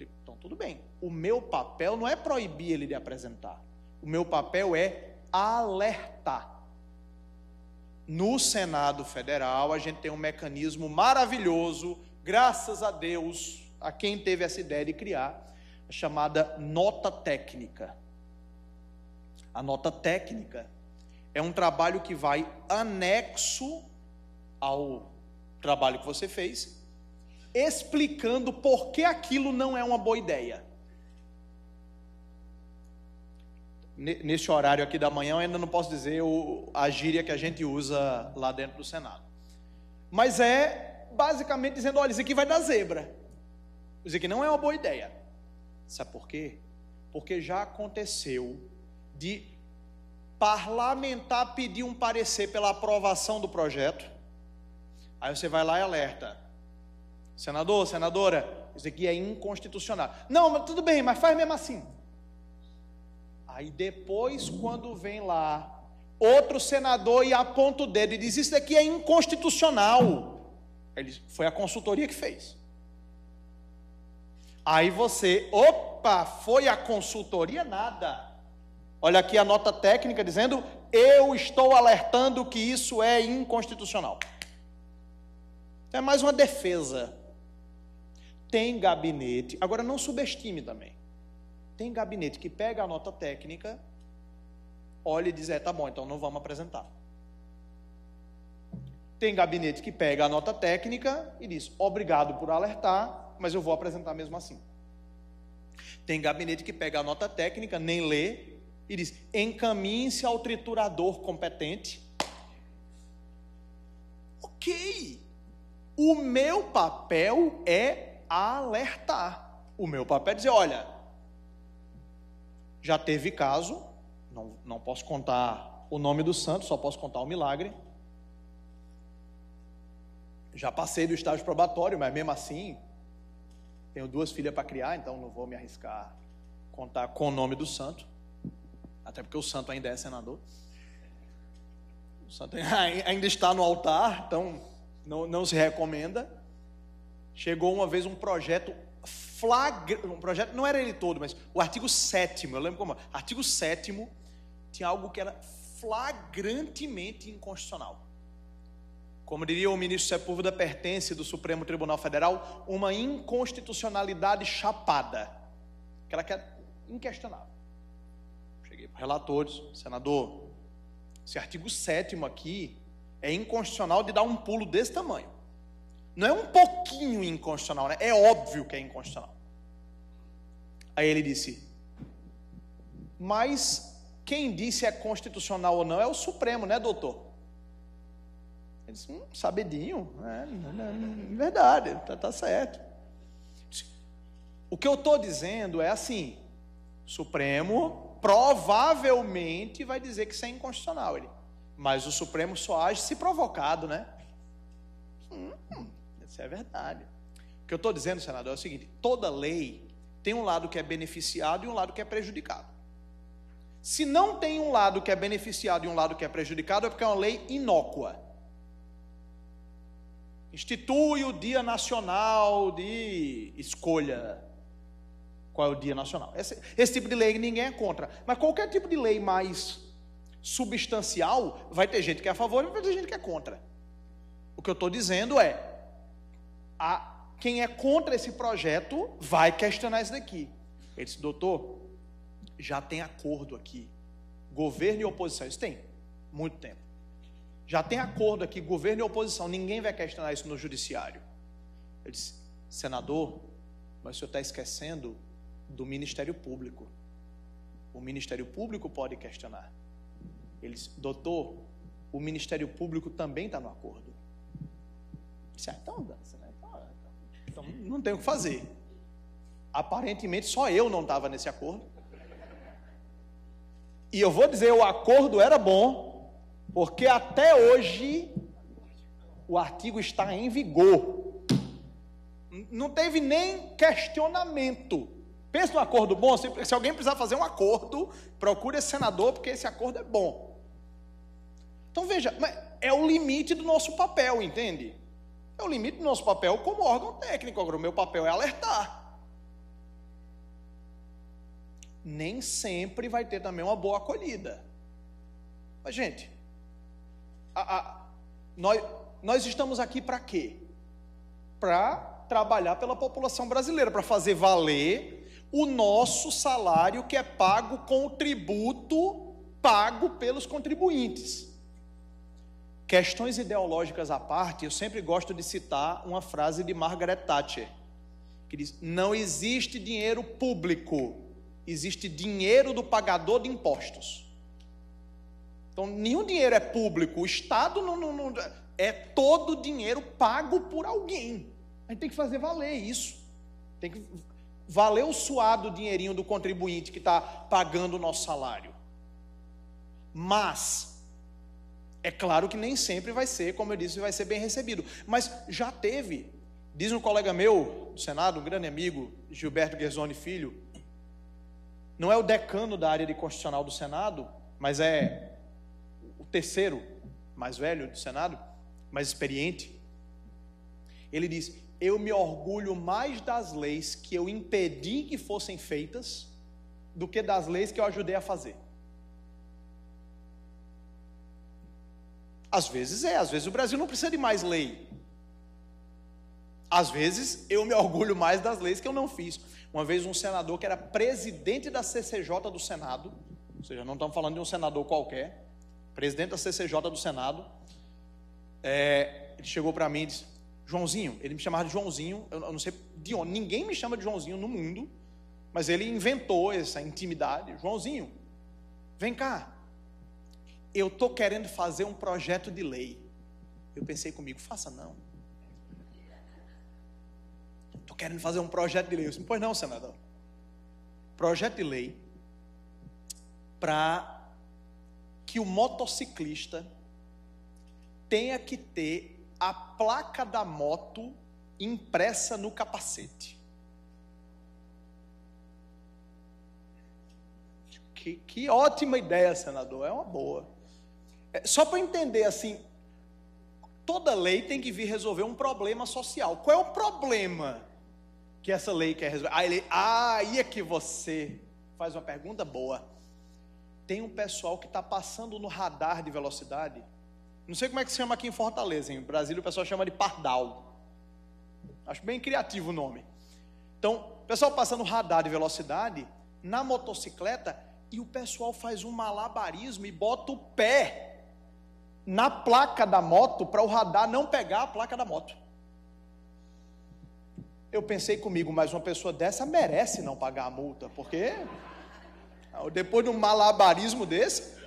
Então tudo bem, o meu papel não é proibir ele de apresentar, o meu papel é alertar. No Senado Federal a gente tem um mecanismo maravilhoso, graças a Deus, a quem teve essa ideia de criar, a chamada nota técnica. A nota técnica é um trabalho que vai anexo ao trabalho que você fez, explicando por que aquilo não é uma boa ideia. Nesse horário aqui da manhã eu ainda não posso dizer a gíria que a gente usa lá dentro do Senado, mas é basicamente dizendo, olha, isso aqui vai dar zebra, isso aqui não é uma boa ideia. Sabe por quê? Porque já aconteceu de parlamentar pedir um parecer pela aprovação do projeto, aí você vai lá e alerta: senador, senadora, isso aqui é inconstitucional. Não, mas tudo bem, mas faz mesmo assim. Aí depois, quando vem lá outro senador e aponta o dedo e diz: isso daqui é inconstitucional, foi a consultoria que fez. Aí você, opa, foi a consultoria? Nada. Olha aqui a nota técnica dizendo: eu estou alertando que isso é inconstitucional. É mais uma defesa. Tem gabinete, agora não subestime também. Tem gabinete que pega a nota técnica, olha e diz: tá bom, então não vamos apresentar. Tem gabinete que pega a nota técnica e diz: obrigado por alertar, mas eu vou apresentar mesmo assim. Tem gabinete que pega a nota técnica, nem lê, e diz: encaminhe-se ao triturador competente. Ok. O meu papel é alertar. O meu papel é dizer: olha, já teve caso, não posso contar o nome do santo, só posso contar o milagre. Já passei do estágio probatório, mas mesmo assim, tenho 2 filhas para criar, então não vou me arriscar a contar com o nome do santo, até porque o santo ainda é senador. O santo ainda está no altar, então não se recomenda. Chegou uma vez um projeto um projeto, não era ele todo, mas o artigo 7º, eu lembro como, artigo 7º, tinha algo que era flagrantemente inconstitucional. Como diria o ministro Sepúlveda, pertence do Supremo Tribunal Federal, uma inconstitucionalidade chapada, aquela que é inquestionável. Cheguei para relatores: senador, esse artigo 7º aqui é inconstitucional de dar um pulo desse tamanho. Não é um pouquinho inconstitucional, né? É óbvio que é inconstitucional. Aí ele disse: mas quem disse é constitucional ou não é o Supremo, né, doutor? Ele disse: sabedinho, é verdade, tá certo. O que eu estou dizendo é assim: o Supremo provavelmente vai dizer que isso é inconstitucional, mas o Supremo só age se provocado, né? Isso é verdade. O que eu estou dizendo, senador, é o seguinte: toda lei tem um lado que é beneficiado e um lado que é prejudicado. Se não tem um lado que é beneficiado e um lado que é prejudicado, é porque é uma lei inócua. Institui o Dia Nacional de escolha. Qual é o Dia Nacional? Esse tipo de lei ninguém é contra. Mas qualquer tipo de lei mais substancial, vai ter gente que é a favor e vai ter gente que é contra. O que eu estou dizendo é: quem é contra esse projeto vai questionar isso daqui. Ele disse: doutor, já tem acordo aqui, governo e oposição. Isso tem muito tempo. Já tem acordo aqui, governo e oposição, ninguém vai questionar isso no judiciário. Ele disse: senador, mas o senhor está esquecendo do Ministério Público. O Ministério Público pode questionar. Ele disse: doutor, o Ministério Público também está no acordo. Eu disse: então não tem o que fazer. Aparentemente só eu não estava nesse acordo. E eu vou dizer, o acordo era bom, porque até hoje o artigo está em vigor. Não teve nem questionamento. Pensa no acordo bom. Se alguém precisar fazer um acordo, procure esse senador, porque esse acordo é bom. Então veja, é o limite do nosso papel, entende? É o limite do nosso papel como órgão técnico. Agora, o meu papel é alertar. Nem sempre vai ter também uma boa acolhida. Mas, gente, nós estamos aqui para quê? Para trabalhar pela população brasileira, para fazer valer o nosso salário, que é pago com o tributo pago pelos contribuintes. Questões ideológicas à parte, eu sempre gosto de citar uma frase de Margaret Thatcher, que diz: não existe dinheiro público, existe dinheiro do pagador de impostos. Então, nenhum dinheiro é público, o Estado não é todo dinheiro pago por alguém. A gente tem que fazer valer isso. Tem que valer o suado dinheirinho do contribuinte que está pagando o nosso salário. Mas é claro que nem sempre vai ser, como eu disse, vai ser bem recebido. Mas já teve, diz um colega meu do Senado, um grande amigo, Gilberto Guerzoni Filho, não é o decano da área de constitucional do Senado, mas é o terceiro mais velho do Senado, mais experiente. Ele diz: eu me orgulho mais das leis que eu impedi que fossem feitas do que das leis que eu ajudei a fazer. Às vezes o Brasil não precisa de mais lei. Às vezes eu me orgulho mais das leis que eu não fiz. Uma vez um senador que era presidente da CCJ do Senado, ou seja, não estamos falando de um senador qualquer, presidente da CCJ do Senado, ele chegou para mim e disse: Joãozinho, ele me chamava de Joãozinho, eu não sei de onde, ninguém me chama de Joãozinho no mundo, mas ele inventou essa intimidade. Joãozinho, vem cá, eu estou querendo fazer um projeto de lei. Eu pensei comigo: faça não. Estou querendo fazer um projeto de lei. Eu disse: pois não, senador. Projeto de lei para que o motociclista tenha que ter a placa da moto impressa no capacete. Que ótima ideia, senador. É uma boa. Só para entender assim, toda lei tem que vir resolver um problema social. Qual é o problema que essa lei quer resolver? Aí é que você faz uma pergunta boa. Tem um pessoal que está passando no radar de velocidade. Não sei como é que se chama aqui em Fortaleza. Em Brasília o pessoal chama de pardal. Acho bem criativo o nome. Então, o pessoal passa no radar de velocidade na motocicleta e o pessoal faz um malabarismo e bota o pé na placa da moto para o radar não pegar a placa da moto. Eu pensei comigo: mas uma pessoa dessa merece não pagar a multa, porque depois de um malabarismo desse.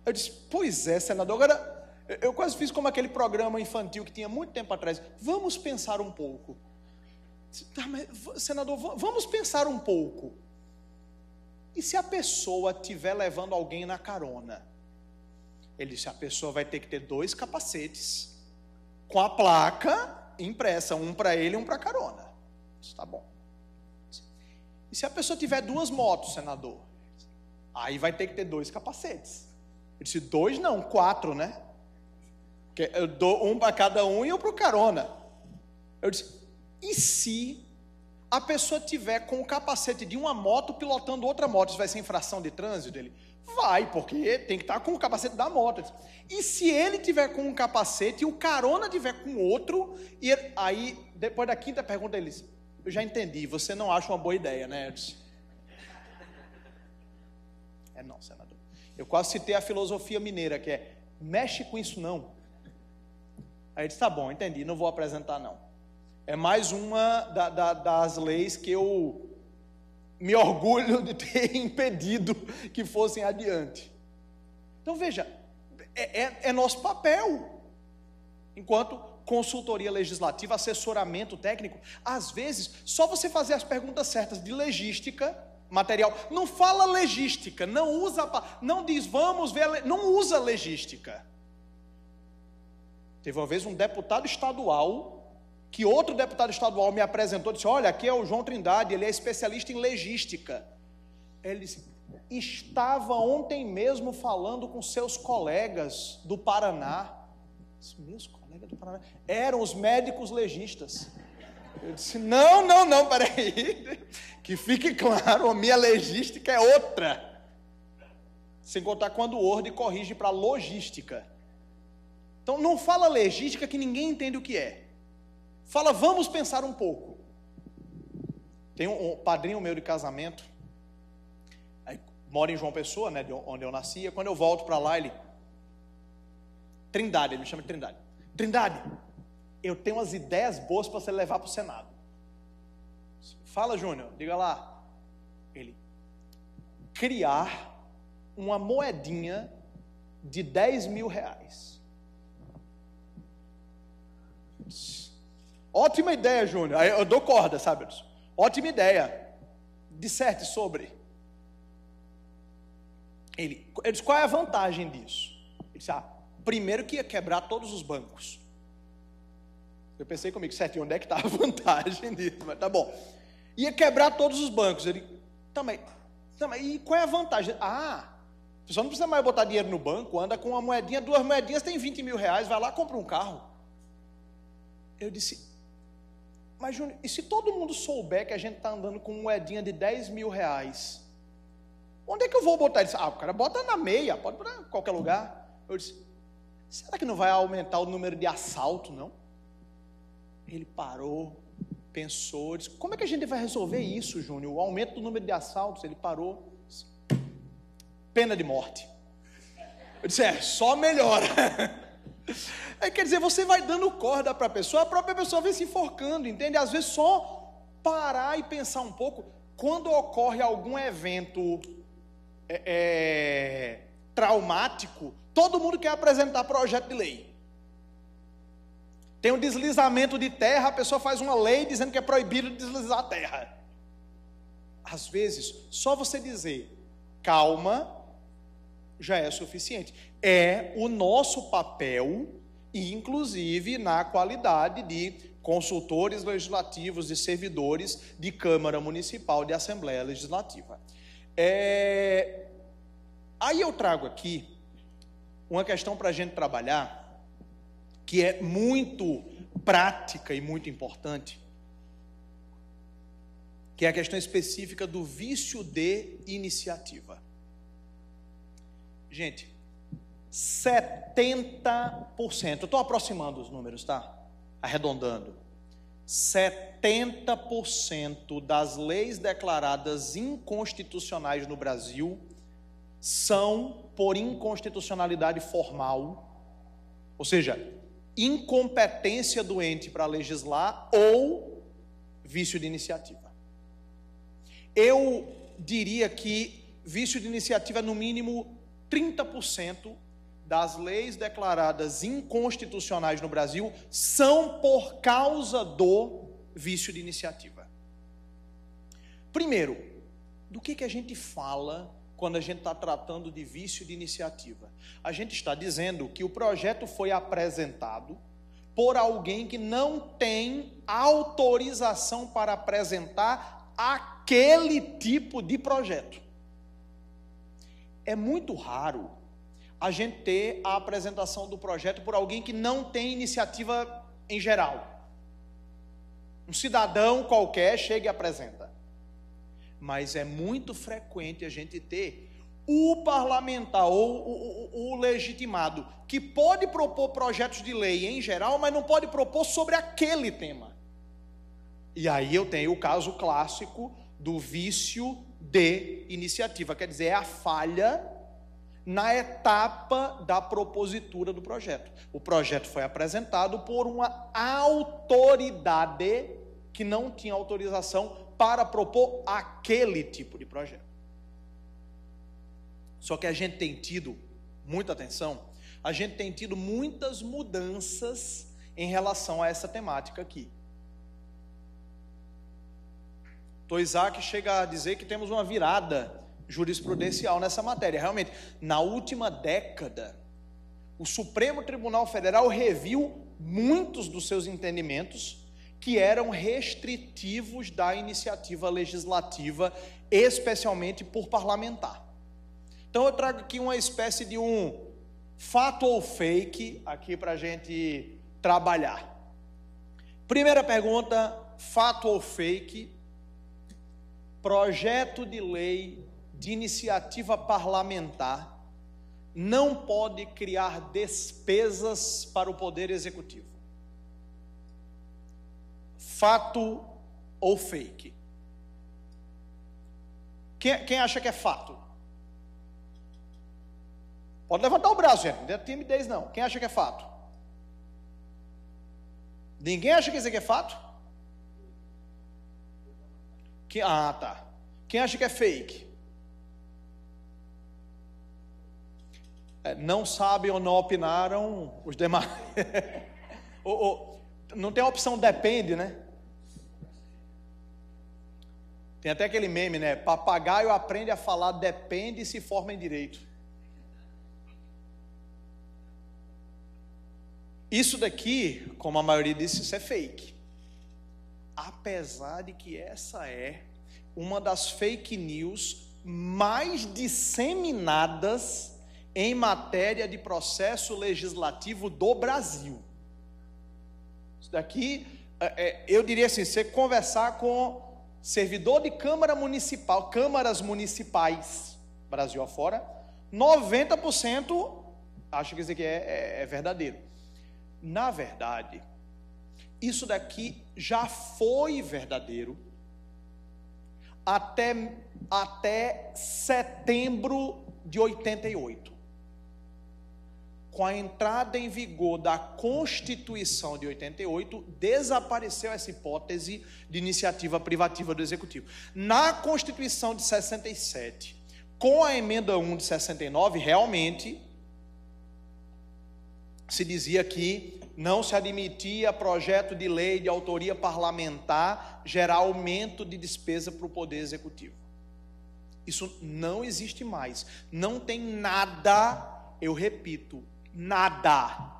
Eu disse: pois é, senador. Agora, eu quase fiz como aquele programa infantil que tinha muito tempo atrás. Vamos pensar um pouco. Tá, mas, senador, vamos pensar um pouco. E se a pessoa estiver levando alguém na carona? Ele disse: a pessoa vai ter que ter 2 capacetes com a placa impressa, um para ele e um para a carona. Eu disse: tá bom. E se a pessoa tiver 2 motos, senador? Aí vai ter que ter 2 capacetes. Eu disse: 2 não, 4, né? Porque eu dou um para cada um e eu para o carona. Eu disse: e se a pessoa tiver com o capacete de uma moto pilotando outra moto? Isso vai ser infração de trânsito? Ele: vai, porque tem que estar com o capacete da moto. Eu disse: e se ele tiver com um capacete e o carona tiver com outro? E aí, depois da 5ª pergunta, ele disse: eu já entendi, você não acha uma boa ideia, né? Eu disse: não, senador. Eu quase citei a filosofia mineira, que é: mexe com isso não. Aí ele disse: tá bom, entendi, não vou apresentar não. É mais uma das leis que eu me orgulho de ter impedido que fossem adiante. Então veja, é nosso papel, enquanto consultoria legislativa, assessoramento técnico. Às vezes, só você fazer as perguntas certas de logística, material. Não fala legística, não diz vamos ver, não usa legística. Teve uma vez um deputado estadual, que outro deputado estadual me apresentou, disse: olha, aqui é o João Trindade, ele é especialista em legística. Ele disse: estava ontem mesmo falando com seus colegas do Paraná. Meus colegas do Paraná eram os médicos legistas. Eu disse: não, peraí, que fique claro, a minha legística é outra. Sem contar quando o Word corrige para logística. Então não fala legística que ninguém entende o que é. Fala, vamos pensar um pouco. Tem um padrinho meu de casamento, mora em João Pessoa, né, onde eu nasci. E quando eu volto para lá, ele me chama de Trindade. Trindade, eu tenho umas ideias boas para você levar para o Senado. Fala, Júnior, diga lá. Ele: criar uma moedinha de R$10.000. Ótima ideia, Júnior. Aí eu dou corda, sabe? Ótima ideia. Disserte sobre. Eu disse, qual é a vantagem disso? Ele disse, primeiro que ia quebrar todos os bancos. Eu pensei comigo, certo, e onde é que está a vantagem disso? Mas tá bom. Ia quebrar todos os bancos. Ele, também, e qual é a vantagem? A pessoa não precisa mais botar dinheiro no banco, anda com uma moedinha, 2 moedinhas, tem 20 mil reais, vai lá, compra um carro. Eu disse, mas Júnior, e se todo mundo souber que a gente está andando com moedinha de 10 mil reais, onde é que eu vou botar? Ele disse, o cara bota na meia, pode botar em qualquer lugar. Eu disse, será que não vai aumentar o número de assalto, não? Ele parou, pensou, disse, como é que a gente vai resolver isso, Júnior? O aumento do número de assaltos. Ele parou, disse, pena de morte. Eu disse, só melhora. Quer dizer, você vai dando corda para a própria pessoa vem se enforcando, entende? Às vezes só parar e pensar um pouco, quando ocorre algum evento traumático, todo mundo quer apresentar projeto de lei. Tem um deslizamento de terra, a pessoa faz uma lei dizendo que é proibido deslizar a terra. Às vezes, só você dizer, calma, já é suficiente. É o nosso papel, e inclusive na qualidade de consultores legislativos e servidores de Câmara Municipal, de Assembleia Legislativa. Aí eu trago aqui uma questão para a gente trabalhar, que é muito prática e muito importante, que é a questão específica do vício de iniciativa. Gente, 70%, eu estou aproximando os números, tá? Arredondando. 70% das leis declaradas inconstitucionais no Brasil são por inconstitucionalidade formal, ou seja, incompetência do ente para legislar ou vício de iniciativa. Eu diria que vício de iniciativa é no mínimo 30% das leis declaradas inconstitucionais no Brasil são por causa do vício de iniciativa. Primeiro, do que a gente fala quando a gente está tratando de vício de iniciativa? A gente está dizendo que o projeto foi apresentado por alguém que não tem autorização para apresentar aquele tipo de projeto. É muito raro a gente ter a apresentação do projeto por alguém que não tem iniciativa em geral. Um cidadão qualquer chega e apresenta. Mas é muito frequente a gente ter o parlamentar ou o legitimado que pode propor projetos de lei em geral, mas não pode propor sobre aquele tema. E aí eu tenho o caso clássico do vício de iniciativa, quer dizer, é a falha na etapa da propositura do projeto. O projeto foi apresentado por uma autoridade que não tinha autorização para propor aquele tipo de projeto. Só que a gente tem tido, muita atenção, a gente tem tido muitas mudanças em relação a essa temática aqui. Isaac chega a dizer que temos uma virada jurisprudencial nessa matéria. Realmente, na última década, o Supremo Tribunal Federal reviu muitos dos seus entendimentos que eram restritivos da iniciativa legislativa, especialmente por parlamentar. Então eu trago aqui uma espécie de um fato ou fake aqui para a gente trabalhar. Primeira pergunta, fato ou fake? Projeto de lei de iniciativa parlamentar não pode criar despesas para o Poder Executivo. Fato ou fake? Quem acha que é fato? Pode levantar o braço, gente. Não tem timidez, não. Quem acha que é fato? Ninguém acha que isso aqui é fato? Tá. Quem acha que é fake? Não sabem ou não opinaram os demais. Não tem a opção depende, né? Tem até aquele meme, né? Papagaio aprende a falar depende e se forma em direito. Isso daqui, como a maioria disse, isso é fake. Apesar de que essa é uma das fake news mais disseminadas em matéria de processo legislativo do Brasil. Isso daqui, eu diria assim, você conversar com servidor de Câmara Municipal, câmaras municipais, Brasil afora, 90% acha que isso aqui é verdadeiro. Na verdade, isso daqui já foi verdadeiro até setembro de 88. Com a entrada em vigor da Constituição de 88, desapareceu essa hipótese de iniciativa privativa do Executivo. Na Constituição de 67, com a emenda 1 de 69, realmente se dizia que não se admitia projeto de lei de autoria parlamentar gerar aumento de despesa para o Poder Executivo. Isso não existe mais. Não tem nada, eu repito, nada,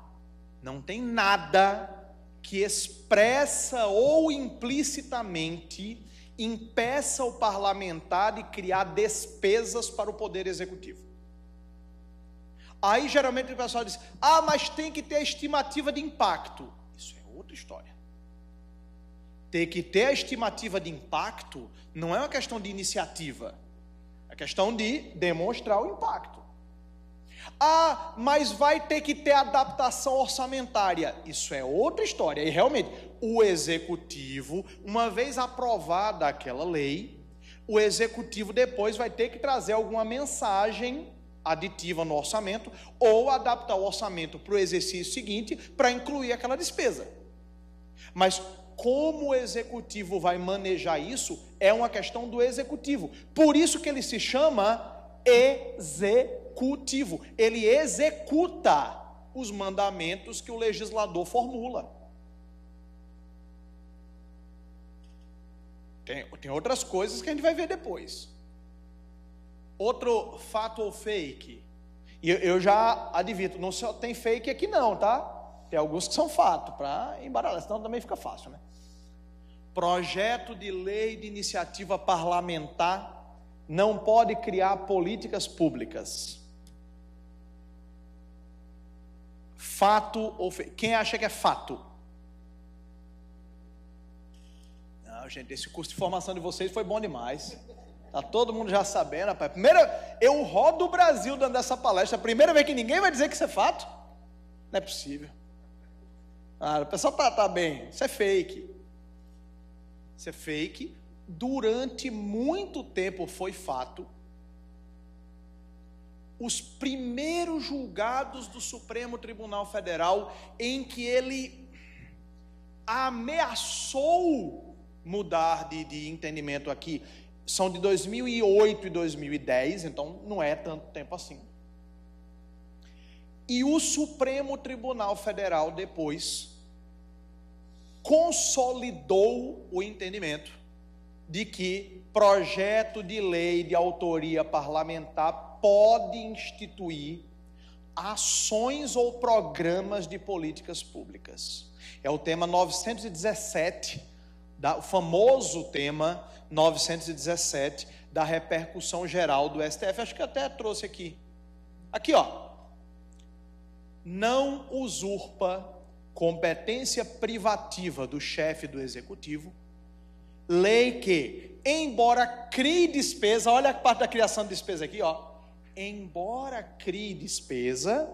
não tem nada que expressa ou implicitamente impeça o parlamentar de criar despesas para o Poder Executivo. Aí geralmente o pessoal diz, mas tem que ter a estimativa de impacto. Isso é outra história. Ter que ter a estimativa de impacto não é uma questão de iniciativa, é questão de demonstrar o impacto. Mas vai ter que ter adaptação orçamentária. Isso é outra história. E realmente, o Executivo, uma vez aprovada aquela lei, o Executivo depois vai ter que trazer alguma mensagem aditiva no orçamento ou adaptar o orçamento para o exercício seguinte para incluir aquela despesa. Mas como o Executivo vai manejar isso é uma questão do Executivo. Por isso que ele se chama Executivo. Ele executa os mandamentos que o legislador formula. Tem outras coisas que a gente vai ver depois. Outro fato ou fake, e eu já advirto, não só tem fake aqui não, tá? Tem alguns que são fato, para embaralhar, senão também fica fácil, né? Projeto de lei de iniciativa parlamentar não pode criar políticas públicas. Fato ou fake? Quem acha que é fato? Não, gente, esse curso de formação de vocês foi bom demais. Está todo mundo já sabendo, rapaz. Eu rodo o Brasil dando essa palestra. A primeira vez que ninguém vai dizer que isso é fato. Não é possível. O pessoal tá bem. Isso é fake. Isso é fake. Durante muito tempo foi fato. Os primeiros julgados do Supremo Tribunal Federal em que ele ameaçou mudar de entendimento aqui são de 2008 e 2010, então não é tanto tempo assim. E o Supremo Tribunal Federal depois consolidou o entendimento de que projeto de lei de autoria parlamentar pode instituir ações ou programas de políticas públicas. É o tema 917, o famoso tema 917 da repercussão geral do STF. Acho que até trouxe aqui. Aqui, ó. Não usurpa competência privativa do chefe do Executivo, lei que, embora crie despesa, olha a parte da criação de despesa aqui, ó. Embora crie despesa,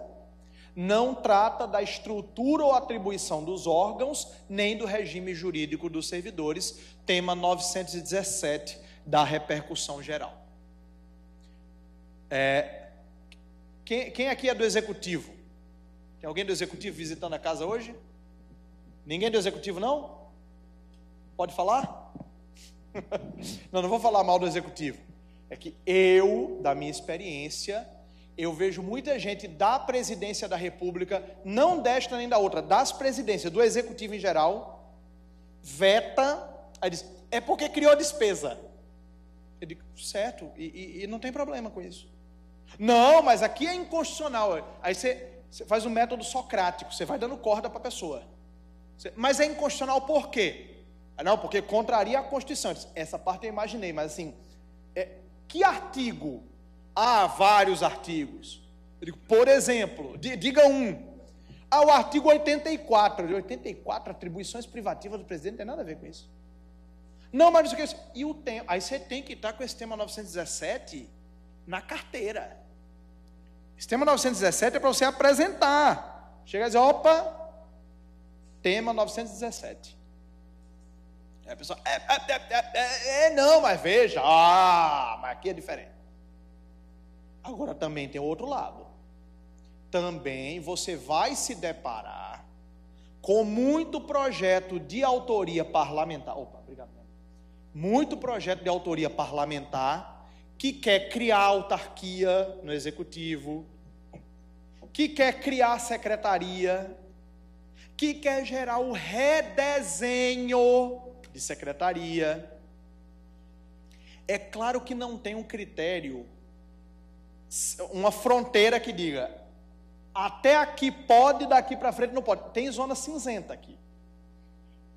não trata da estrutura ou atribuição dos órgãos, nem do regime jurídico dos servidores, tema 917 da repercussão geral. Quem aqui é do Executivo? Tem alguém do Executivo visitando a casa hoje? Ninguém do Executivo, não? Pode falar? Não vou falar mal do Executivo. É que da minha experiência, eu vejo muita gente da presidência da República, não desta nem da outra, das presidências, do Executivo em geral, veta, aí diz, é porque criou despesa. Eu digo, certo, e não tem problema com isso. Não, mas aqui é inconstitucional. Aí você faz um método socrático, você vai dando corda para a pessoa. Mas é inconstitucional por quê? Não, porque contraria a Constituição. Essa parte eu imaginei, mas assim, que artigo? Há vários artigos. Eu digo, por exemplo, diga um. O artigo 84. 84, atribuições privativas do presidente, não tem nada a ver com isso. Não, mas não sei o que. E o tema? Aí você tem que estar com esse tema 917 na carteira. Esse tema 917 é para você apresentar. Chega e dizer, opa, tema 917. Aí a pessoa, não, mas veja, mas aqui é diferente. Agora também tem o outro lado. Também você vai se deparar com muito projeto de autoria parlamentar. Opa, obrigado. Muito projeto de autoria parlamentar que quer criar autarquia no executivo, que quer criar secretaria, que quer gerar o redesenho de secretaria. É claro que não tem um critério, uma fronteira que diga até aqui pode, daqui para frente não pode. Tem zona cinzenta aqui.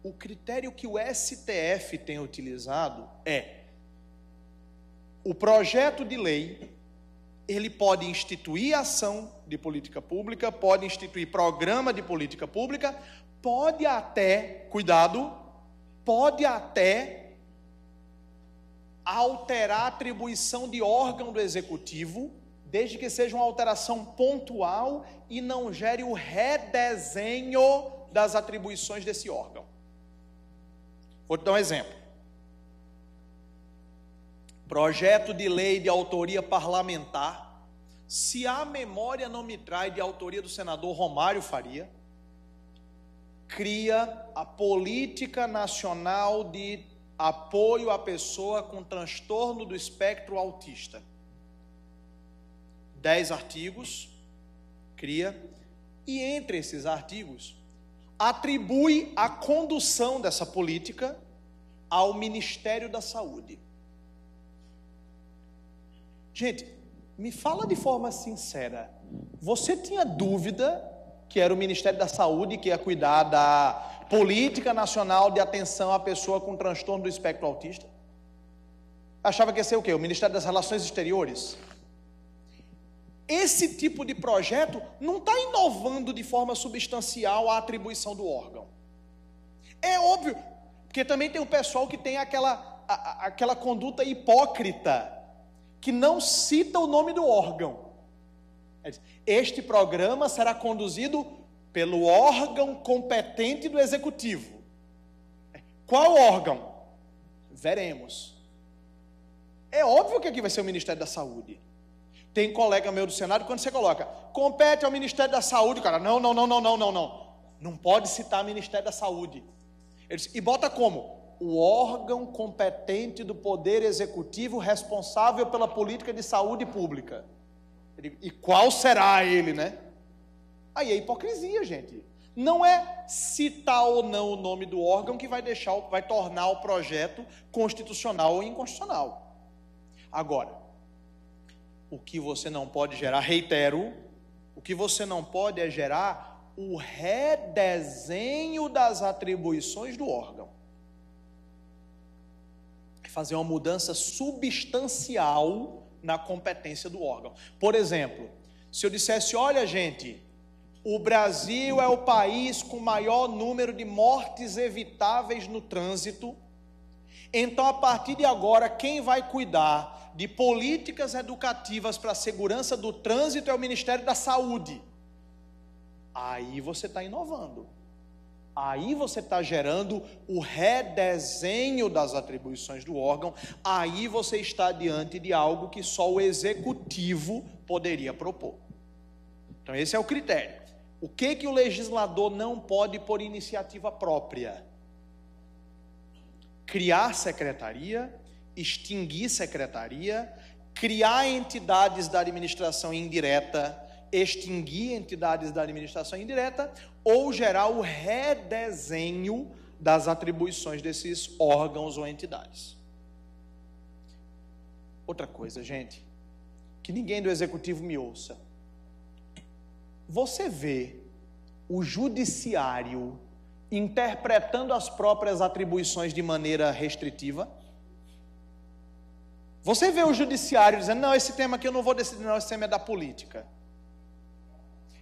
O critério que o STF tem utilizado é o projeto de lei, ele pode instituir ação de política pública, pode instituir programa de política pública, pode até, cuidado, pode até alterar a atribuição de órgão do executivo, desde que seja uma alteração pontual e não gere o redesenho das atribuições desse órgão. Vou te dar um exemplo. Projeto de lei de autoria parlamentar, se a memória não me trai, de autoria do senador Romário Faria, cria a Política Nacional de Apoio à Pessoa com Transtorno do Espectro Autista. 10 artigos, cria, e entre esses artigos, atribui a condução dessa política ao Ministério da Saúde. Gente, me fala de forma sincera, você tinha dúvida que era o Ministério da Saúde que ia cuidar da Política Nacional de Atenção à Pessoa com Transtorno do Espectro Autista? Achava que ia ser o quê? O Ministério das Relações Exteriores? Esse tipo de projeto não está inovando de forma substancial a atribuição do órgão. É óbvio, porque também tem o pessoal que tem aquela conduta hipócrita, que não cita o nome do órgão. Este programa será conduzido pelo órgão competente do Executivo. Qual órgão? Veremos. É óbvio que aqui vai ser o Ministério da Saúde. Tem colega meu do Senado, quando você coloca, compete ao Ministério da Saúde, cara, não. Não pode citar o Ministério da Saúde. E bota como? O órgão competente do Poder Executivo responsável pela política de saúde pública. E qual será ele, né? Aí é hipocrisia, gente. Não é citar ou não o nome do órgão que vai tornar o projeto constitucional ou inconstitucional. Agora, o que você não pode gerar, reitero, o que você não pode é gerar o redesenho das atribuições do órgão. Fazer uma mudança substancial na competência do órgão. Por exemplo, se eu dissesse, olha gente, o Brasil é o país com maior número de mortes evitáveis no trânsito, então a partir de agora quem vai cuidar de políticas educativas para a segurança do trânsito é o Ministério da Saúde. Aí você está inovando. Aí você está gerando o redesenho das atribuições do órgão. Aí você está diante de algo que só o executivo poderia propor. Então esse é o critério. O que o legislador não pode por iniciativa própria? Criar secretaria, extinguir secretaria, criar entidades da administração indireta, extinguir entidades da administração indireta, ou gerar o redesenho das atribuições desses órgãos ou entidades. Outra coisa, gente, que ninguém do executivo me ouça. Você vê o judiciário interpretando as próprias atribuições de maneira restritiva? Você vê o judiciário dizendo, não, esse tema aqui eu não vou decidir, não, esse tema é da política.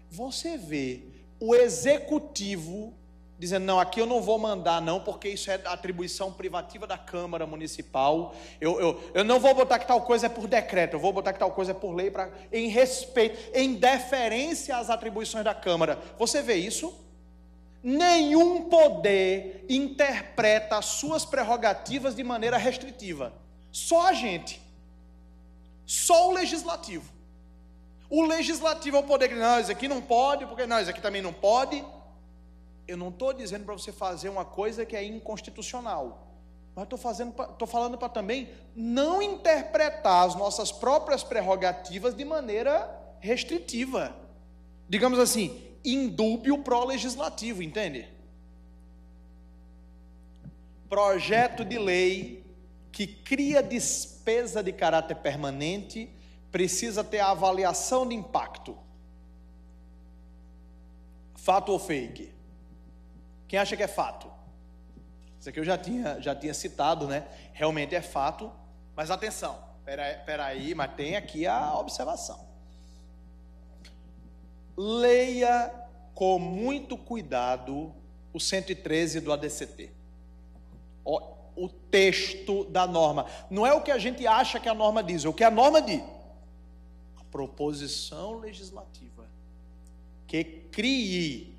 Você vê o executivo dizendo, não, aqui eu não vou mandar não, porque isso é atribuição privativa da Câmara Municipal, eu não vou botar que tal coisa é por decreto, eu vou botar que tal coisa é por lei, em respeito, em deferência às atribuições da Câmara. Você vê isso? Nenhum poder interpreta as suas prerrogativas de maneira restritiva. Só a gente. Só o legislativo. O legislativo é o poder que não, isso aqui não pode, porque não, isso aqui também não pode. Eu não estou dizendo para você fazer uma coisa que é inconstitucional, mas estou falando para também não interpretar as nossas próprias prerrogativas de maneira restritiva. Digamos assim, indúbio pró-legislativo, entende? Projeto de lei que cria despesa de caráter permanente precisa ter a avaliação de impacto. Fato ou fake? Quem acha que é fato? Isso aqui eu já tinha citado, né? Realmente é fato, mas atenção, peraí, mas tem aqui a observação. Leia com muito cuidado o 113 do ADCT. O texto da norma. Não é o que a gente acha que a norma diz, é o que a norma diz. A proposição legislativa que crie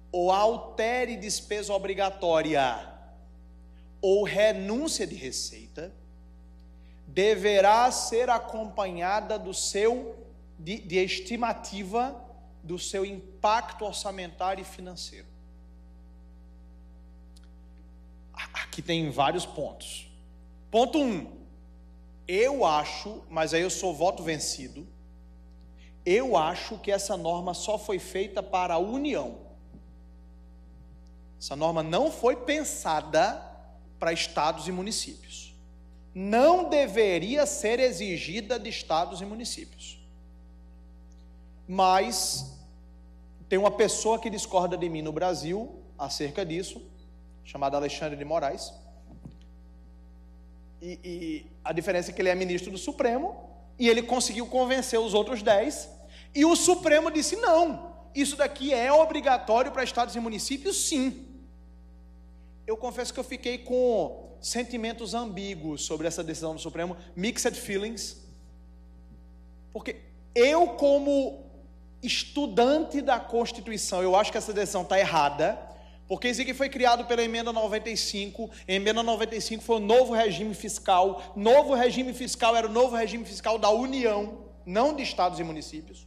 ou altere despesa obrigatória ou renúncia de receita deverá ser acompanhada de estimativa do seu impacto orçamentário e financeiro. Aqui tem vários pontos. Ponto 1. Eu acho, mas aí eu sou voto vencido, eu acho que essa norma só foi feita para a União. Essa norma não foi pensada para estados e municípios. Não deveria ser exigida de estados e municípios. Mas tem uma pessoa que discorda de mim no Brasil acerca disso, chamado Alexandre de Moraes. E a diferença é que ele é ministro do Supremo e ele conseguiu convencer os outros 10. E o Supremo disse, não, isso daqui é obrigatório para estados e municípios, sim. Eu confesso que eu fiquei com sentimentos ambíguos sobre essa decisão do Supremo, mixed feelings, porque eu, como estudante da Constituição, eu acho que essa decisão está errada, porque isso aqui foi criado pela emenda 95, a emenda 95 foi o novo regime fiscal era o novo regime fiscal da União, não de estados e municípios.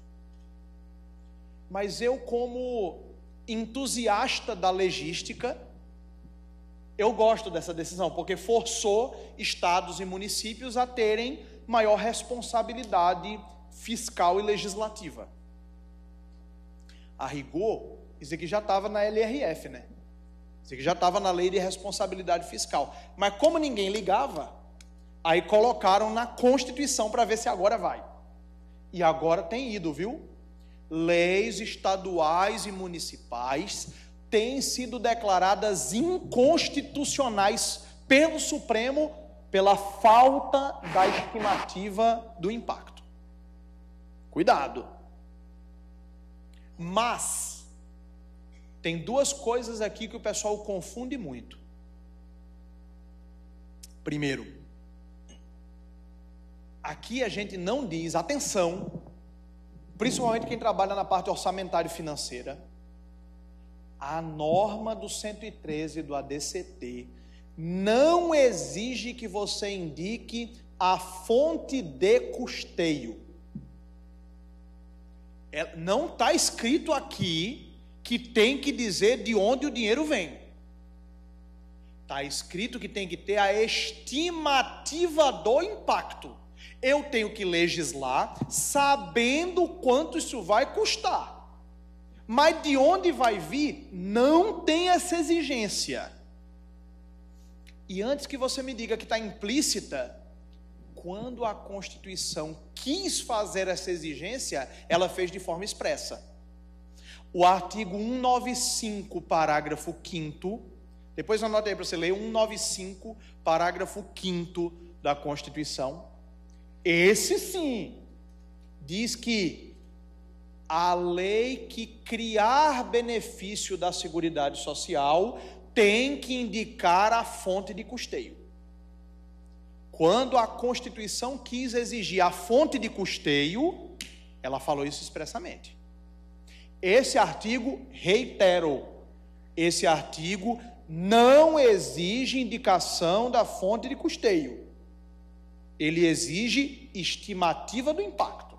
Mas eu, como entusiasta da legística, eu gosto dessa decisão, porque forçou estados e municípios a terem maior responsabilidade fiscal e legislativa. A rigor, isso aqui já estava na LRF, né? Isso aqui já estava na Lei de Responsabilidade Fiscal. Mas como ninguém ligava, aí colocaram na Constituição para ver se agora vai. E agora tem ido, viu? Leis estaduais e municipais têm sido declaradas inconstitucionais pelo Supremo pela falta da estimativa do impacto. Cuidado. Mas tem duas coisas aqui que o pessoal confunde muito. Primeiro, aqui a gente não diz, atenção, principalmente quem trabalha na parte orçamentária e financeira, a norma do 113 do ADCT não exige que você indique a fonte de custeio. Não está escrito aqui que tem que dizer de onde o dinheiro vem. Está escrito que tem que ter a estimativa do impacto. Eu tenho que legislar sabendo quanto isso vai custar. Mas de onde vai vir, não tem essa exigência. E antes que você me diga que está implícita, quando a Constituição quis fazer essa exigência, ela fez de forma expressa. O artigo 195, parágrafo 5º, depois anota aí para você ler, 195, parágrafo 5º da Constituição. Esse sim, diz que a lei que criar benefício da Seguridade Social tem que indicar a fonte de custeio. Quando a Constituição quis exigir a fonte de custeio, ela falou isso expressamente. Esse artigo, reitero, esse artigo não exige indicação da fonte de custeio. Ele exige estimativa do impacto.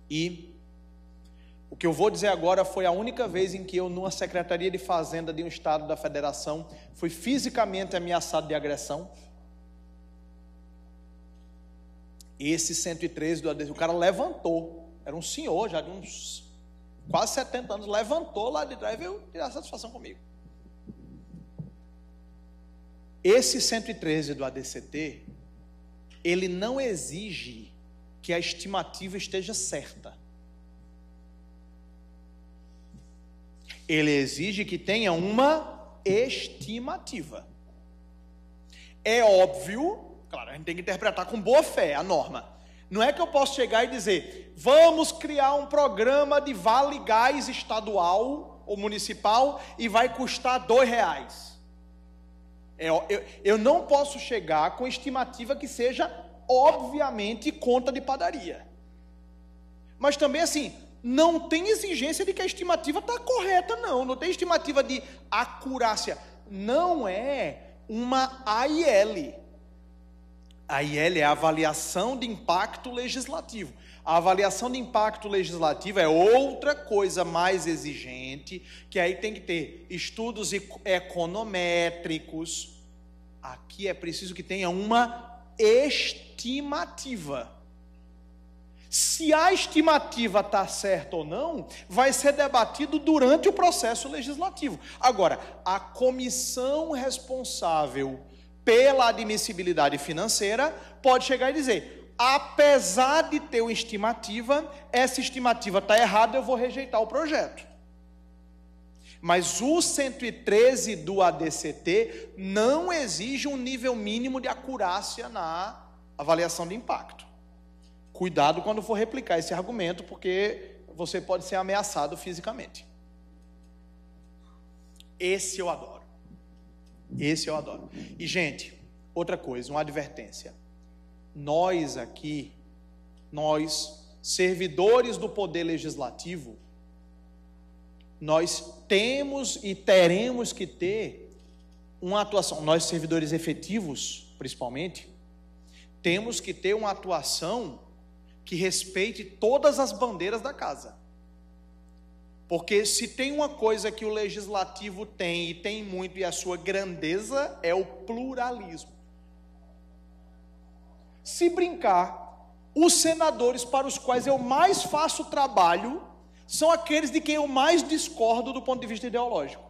E o que eu vou dizer agora foi a única vez em que eu, numa Secretaria de Fazenda de um Estado da Federação, fui fisicamente ameaçado de agressão. Esse 113 do ADCT, o cara levantou, era um senhor já de uns quase 70 anos, levantou lá de trás e veio tirar satisfação comigo. Esse 113 do ADCT, ele não exige que a estimativa esteja certa. Ele exige que tenha uma estimativa. É óbvio, claro, a gente tem que interpretar com boa fé a norma. Não é que eu posso chegar e dizer, vamos criar um programa de vale gás estadual ou municipal e vai custar R$2. Eu não posso chegar com estimativa que seja, obviamente, conta de padaria. Mas também, assim, não tem exigência de que a estimativa está correta, não. Não tem estimativa de acurácia. Não é uma AIL. A AIL é a avaliação de impacto legislativo. A avaliação de impacto legislativo é outra coisa mais exigente, que aí tem que ter estudos econométricos. Aqui é preciso que tenha uma estimativa. Se a estimativa está certa ou não, vai ser debatido durante o processo legislativo. Agora, a comissão responsável pela admissibilidade financeira pode chegar e dizer, apesar de ter uma estimativa, essa estimativa está errada, eu vou rejeitar o projeto. Mas o 113 do ADCT não exige um nível mínimo de acurácia na avaliação de impacto. Cuidado quando for replicar esse argumento, porque você pode ser ameaçado fisicamente. Esse eu adoro. Esse eu adoro. E, gente, outra coisa, uma advertência. Nós aqui, nós, servidores do Poder Legislativo, nós temos e teremos que ter uma atuação, nós servidores efetivos, principalmente, temos que ter uma atuação que respeite todas as bandeiras da casa. Porque se tem uma coisa que o legislativo tem, e tem muito, e a sua grandeza, é o pluralismo. Se brincar, os senadores para os quais eu mais faço trabalho, são aqueles de quem eu mais discordo do ponto de vista ideológico.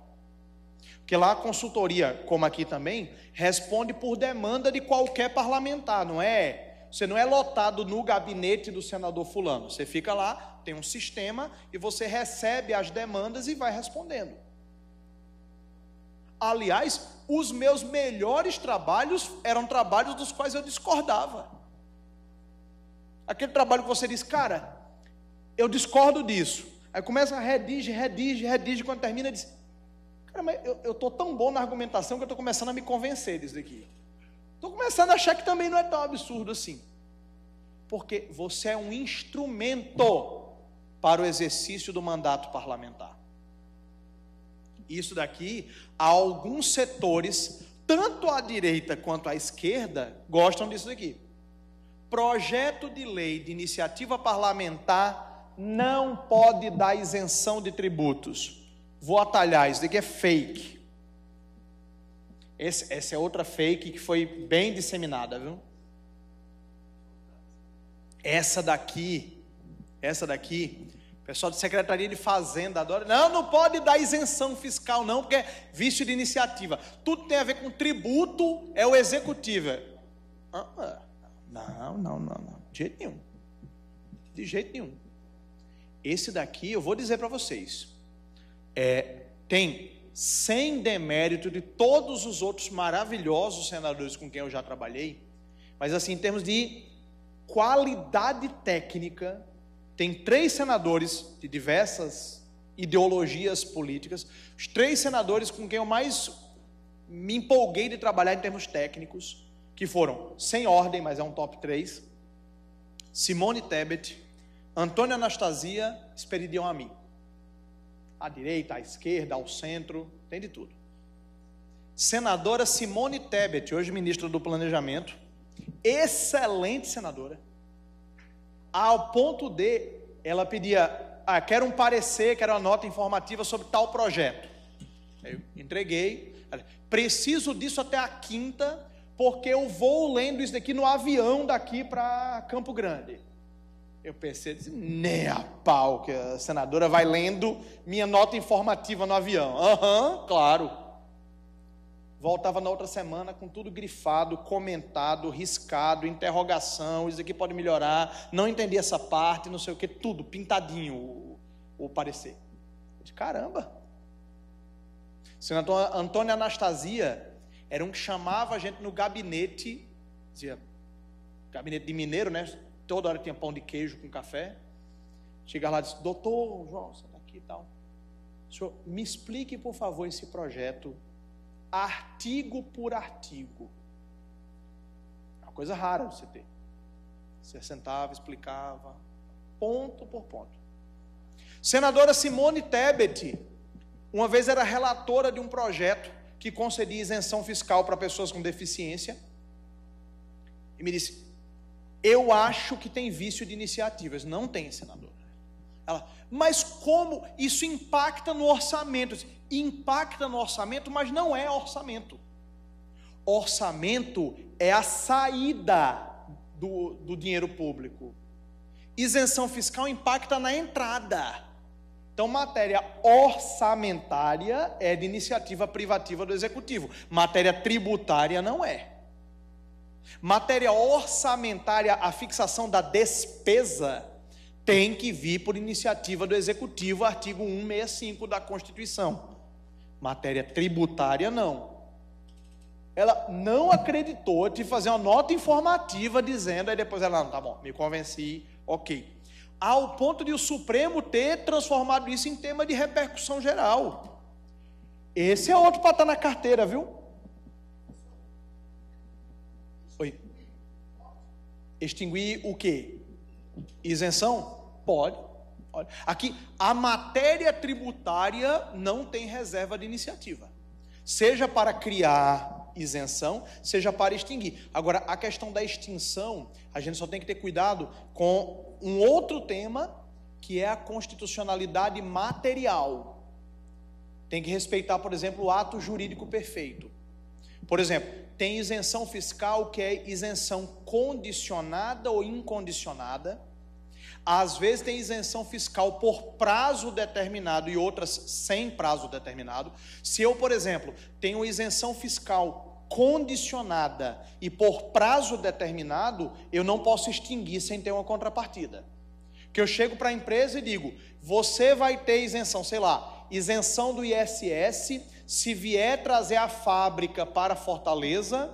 Porque lá a consultoria, como aqui também, responde por demanda de qualquer parlamentar, não é? Você não é lotado no gabinete do senador fulano. Você fica lá, tem um sistema e você recebe as demandas e vai respondendo. Aliás, os meus melhores trabalhos eram trabalhos dos quais eu discordava. Aquele trabalho que você diz, cara, eu discordo disso. Aí começa a redige, quando termina diz, cara, mas eu estou tão bom na argumentação que eu estou começando a me convencer disso daqui. Estou começando a achar que também não é tão absurdo assim. Porque você é um instrumento para o exercício do mandato parlamentar. Isso daqui, alguns setores, tanto à direita quanto à esquerda, gostam disso daqui. Projeto de lei de iniciativa parlamentar não pode dar isenção de tributos. Vou atalhar, isso daqui é fake. Essa é outra fake que foi bem disseminada, viu? Essa daqui, o pessoal de Secretaria de Fazenda adora. Não pode dar isenção fiscal não, porque é vício de iniciativa. Tudo tem a ver com tributo, é o executivo. Não. De jeito nenhum. De jeito nenhum. Esse daqui, eu vou dizer para vocês, tem, sem demérito de todos os outros maravilhosos senadores com quem eu já trabalhei, mas assim, em termos de qualidade técnica, tem 3 senadores de diversas ideologias políticas, os 3 senadores com quem eu mais me empolguei de trabalhar em termos técnicos, que foram, sem ordem, mas é um top 3, Simone Tebet, Antônio Anastasia, Esperidião Amin. À direita, à esquerda, ao centro, tem de tudo. Senadora Simone Tebet, hoje ministra do Planejamento, excelente senadora, ao ponto de ela pedia, quero um parecer, quero uma nota informativa sobre tal projeto. Eu entreguei, preciso disso até a quinta, porque eu vou lendo isso daqui no avião daqui para Campo Grande. Eu pensei, nem a pau que a senadora vai lendo minha nota informativa no avião. Claro. Voltava na outra semana com tudo grifado, comentado, riscado, interrogação, isso aqui pode melhorar, não entendi essa parte, não sei o que, tudo pintadinho o parecer. Eu disse, caramba. Senador Antônio Anastasia era um que chamava a gente no gabinete, dizia, gabinete de mineiro, né? Toda hora tinha pão de queijo com café. Chega lá e diz, doutor João, você está aqui e tal. Senhor, me explique, por favor, esse projeto, artigo por artigo. É uma coisa rara você ter. Você sentava, explicava, ponto por ponto. Senadora Simone Tebet, uma vez era relatora de um projeto que concedia isenção fiscal para pessoas com deficiência, e me disse, eu acho que tem vício de iniciativas. Não tem, senadora. Ela, mas como isso impacta no orçamento? Impacta no orçamento, mas não é orçamento. Orçamento é a saída do dinheiro público. Isenção fiscal impacta na entrada. Então, matéria orçamentária é de iniciativa privativa do executivo. Matéria tributária não é. Matéria orçamentária, a fixação da despesa, tem que vir por iniciativa do Executivo, artigo 165 da Constituição. Matéria tributária, não. Ela não acreditou de fazer uma nota informativa dizendo, aí depois ela, não, tá bom, me convenci, ok. Ao ponto de o Supremo ter transformado isso em tema de repercussão geral. Esse é outro para estar na carteira, viu? Oi. Extinguir o quê? Isenção? Pode. Aqui, a matéria tributária não tem reserva de iniciativa. Seja para criar isenção, seja para extinguir. Agora, a questão da extinção, a gente só tem que ter cuidado com um outro tema, que é a constitucionalidade material. Tem que respeitar, por exemplo, o ato jurídico perfeito. Por exemplo, tem isenção fiscal que é isenção condicionada ou incondicionada. Às vezes tem isenção fiscal por prazo determinado e outras sem prazo determinado. Se eu, por exemplo, tenho isenção fiscal condicionada e por prazo determinado, eu não posso extinguir sem ter uma contrapartida. Que eu chego para a empresa e digo, você vai ter isenção, sei lá, isenção do ISS se vier trazer a fábrica para Fortaleza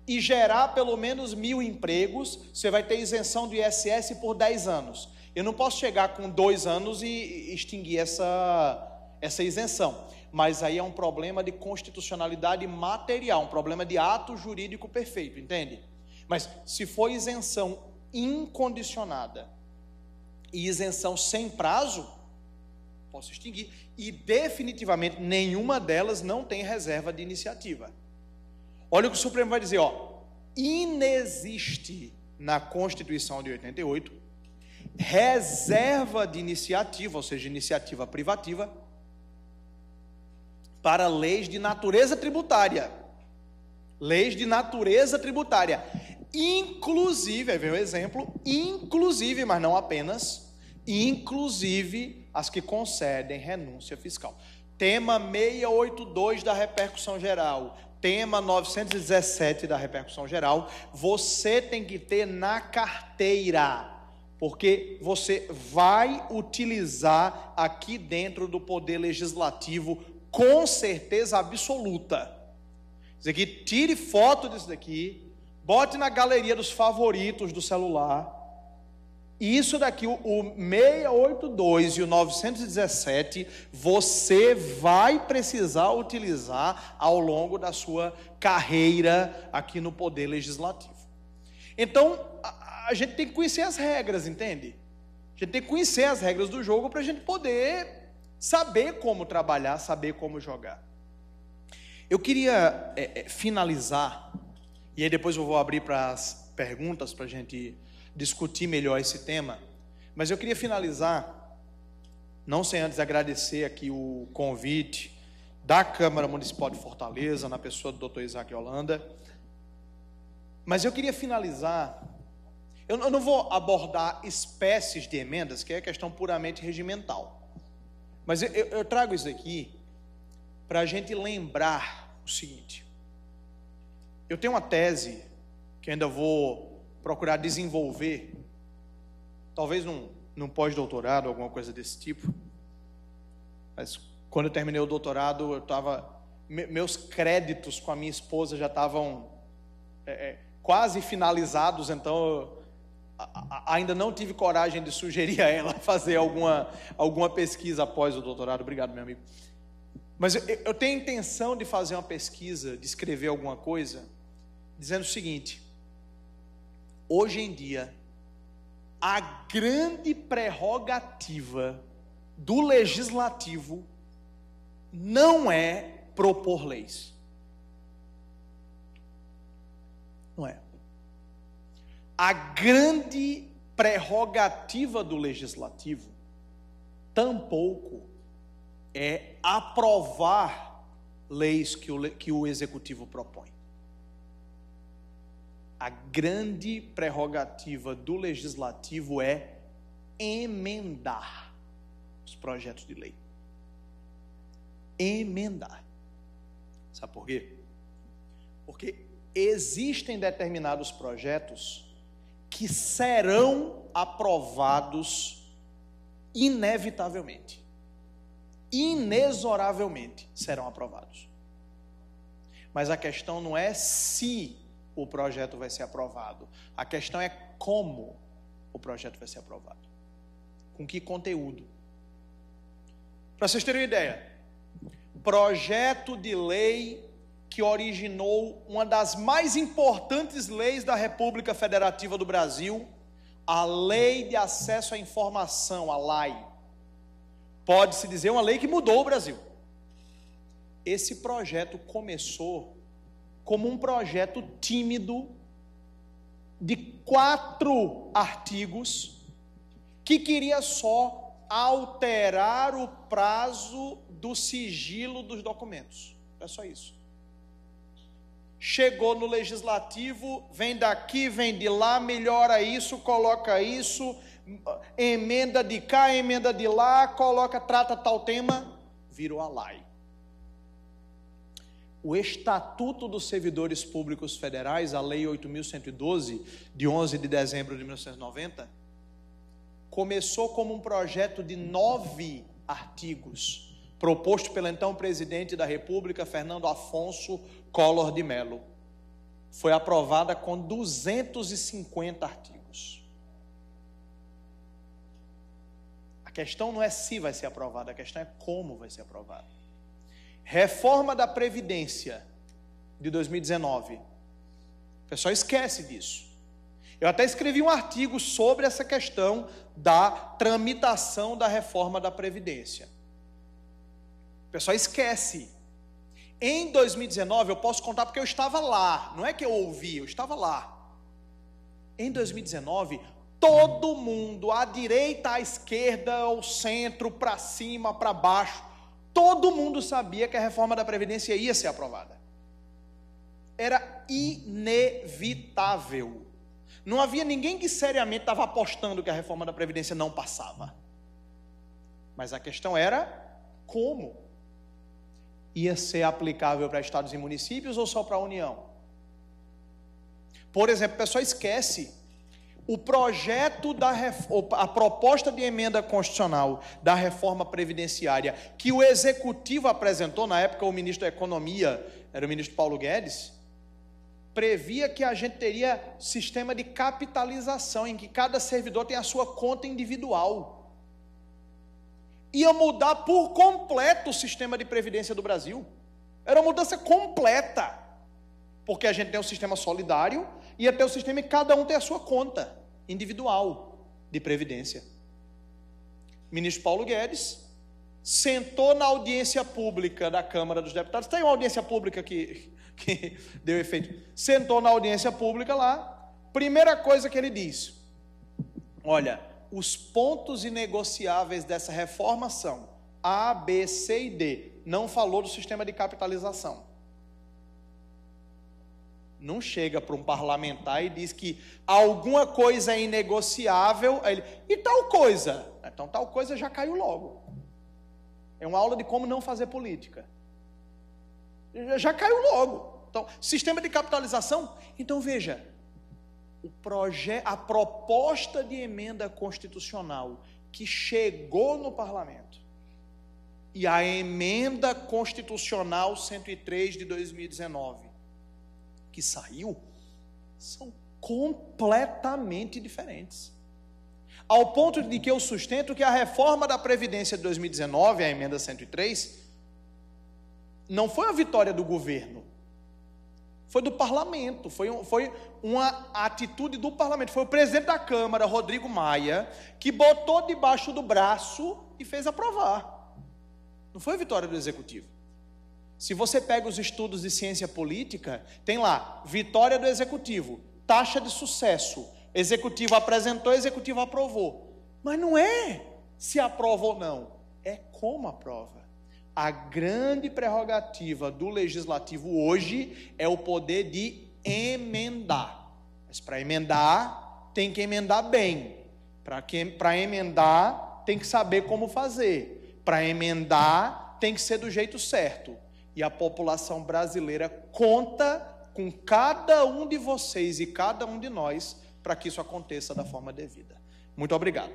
e gerar pelo menos 1.000 empregos, você vai ter isenção do ISS por 10 anos. Eu não posso chegar com 2 anos e extinguir essa isenção. Mas aí é um problema de constitucionalidade material, um problema de ato jurídico perfeito, entende? Mas se for isenção incondicionada e isenção sem prazo, posso extinguir. E definitivamente nenhuma delas não tem reserva de iniciativa. Olha o que o Supremo vai dizer, inexiste na Constituição de 88 reserva de iniciativa, ou seja, iniciativa privativa, para leis de natureza tributária. Leis de natureza tributária. Inclusive, aí vem o exemplo, inclusive, mas não apenas, inclusive as que concedem renúncia fiscal. tema 682 da repercussão geral, tema 917 da repercussão geral, você tem que ter na carteira, porque você vai utilizar aqui dentro do Poder Legislativo com certeza absoluta. Isso aqui, tire foto disso daqui, bote na galeria dos favoritos do celular. Isso daqui, o 682 e o 917, você vai precisar utilizar ao longo da sua carreira aqui no Poder Legislativo. Então, a gente tem que conhecer as regras, entende? A gente tem que conhecer as regras do jogo para a gente poder saber como trabalhar, saber como jogar. Eu queria finalizar, e aí depois eu vou abrir para as perguntas para a gente discutir melhor esse tema, mas eu queria finalizar, não sem antes agradecer aqui o convite da Câmara Municipal de Fortaleza, na pessoa do Dr. Isaac Holanda, mas eu queria finalizar, eu não vou abordar espécies de emendas, que é questão puramente regimental, mas eu trago isso aqui para a gente lembrar o seguinte: eu tenho uma tese que ainda vou procurar desenvolver, talvez num pós-doutorado, alguma coisa desse tipo, mas quando eu terminei o doutorado, meus créditos com a minha esposa já estavam quase finalizados, então ainda não tive coragem de sugerir a ela fazer alguma pesquisa após o doutorado. Obrigado, meu amigo. Mas eu tenho a intenção de fazer uma pesquisa, de escrever alguma coisa, dizendo o seguinte: hoje em dia, a grande prerrogativa do legislativo não é propor leis. Não é. A grande prerrogativa do legislativo tampouco é aprovar leis que o executivo propõe. A grande prerrogativa do legislativo é emendar os projetos de lei. Emendar. Sabe por quê? Porque existem determinados projetos que serão aprovados inevitavelmente. Inexoravelmente serão aprovados. Mas a questão não é se o projeto vai ser aprovado. A questão é como o projeto vai ser aprovado. Com que conteúdo. Para vocês terem uma ideia, projeto de lei que originou uma das mais importantes leis da República Federativa do Brasil, a Lei de Acesso à Informação, a LAI. Pode-se dizer uma lei que mudou o Brasil. Esse projeto começou como um projeto tímido de 4 artigos que queria só alterar o prazo do sigilo dos documentos. É só isso. Chegou no legislativo, vem daqui, vem de lá, melhora isso, coloca isso, emenda de cá, emenda de lá, trata tal tema, virou a lei. O Estatuto dos Servidores Públicos Federais, a Lei 8.112, de 11 de dezembro de 1990, começou como um projeto de 9 artigos, proposto pelo então presidente da República, Fernando Afonso Collor de Mello. Foi aprovada com 250 artigos. A questão não é se vai ser aprovada, a questão é como vai ser aprovada. Reforma da Previdência de 2019. O pessoal esquece disso. Eu até escrevi um artigo sobre essa questão da tramitação da reforma da Previdência. O pessoal esquece. Em 2019, eu posso contar porque eu estava lá. Não é que eu ouvi, eu estava lá. Em 2019, todo mundo, à direita, à esquerda, ao centro, para cima, para baixo, todo mundo sabia que a reforma da Previdência ia ser aprovada. Era inevitável. Não havia ninguém que seriamente estava apostando que a reforma da Previdência não passava. Mas a questão era como. ia ser aplicável para estados e municípios ou só para a União? Por exemplo, o pessoal esquece, o projeto a proposta de emenda constitucional da reforma previdenciária que o Executivo apresentou, na época o ministro da Economia era o ministro Paulo Guedes, previa que a gente teria sistema de capitalização, em que cada servidor tem a sua conta individual. Ia mudar por completo o sistema de previdência do Brasil. Era uma mudança completa. Porque a gente tem um sistema solidário, ia ter o sistema em que cada um tem a sua conta individual de previdência. O ministro Paulo Guedes sentou na audiência pública da Câmara dos Deputados. Tem uma audiência pública que deu efeito. Sentou na audiência pública lá. Primeira coisa que ele disse: olha, os pontos inegociáveis dessa reforma são A, B, C e D. Não falou do sistema de capitalização. Não chega para um parlamentar e diz que alguma coisa é inegociável. Aí ele, e tal coisa? Então tal coisa já caiu logo. É uma aula de como não fazer política. Já caiu logo. Então, sistema de capitalização. Então veja, a proposta de emenda constitucional que chegou no parlamento e a emenda constitucional 103 de 2019 que saiu, são completamente diferentes. Ao ponto de que eu sustento que a reforma da Previdência de 2019, a emenda 103, não foi a vitória do governo, foi do parlamento, foi uma atitude do parlamento. Foi o presidente da Câmara, Rodrigo Maia, que botou debaixo do braço e fez aprovar. Não foi a vitória do Executivo. Se você pega os estudos de ciência política, tem lá, vitória do Executivo, taxa de sucesso, Executivo apresentou, Executivo aprovou. Mas não é se aprova ou não, é como aprova. A grande prerrogativa do Legislativo hoje é o poder de emendar. Mas para emendar, tem que emendar bem. Para emendar, tem que saber como fazer. Para emendar, tem que ser do jeito certo. E a população brasileira conta com cada um de vocês e cada um de nós para que isso aconteça da forma devida. Muito obrigado.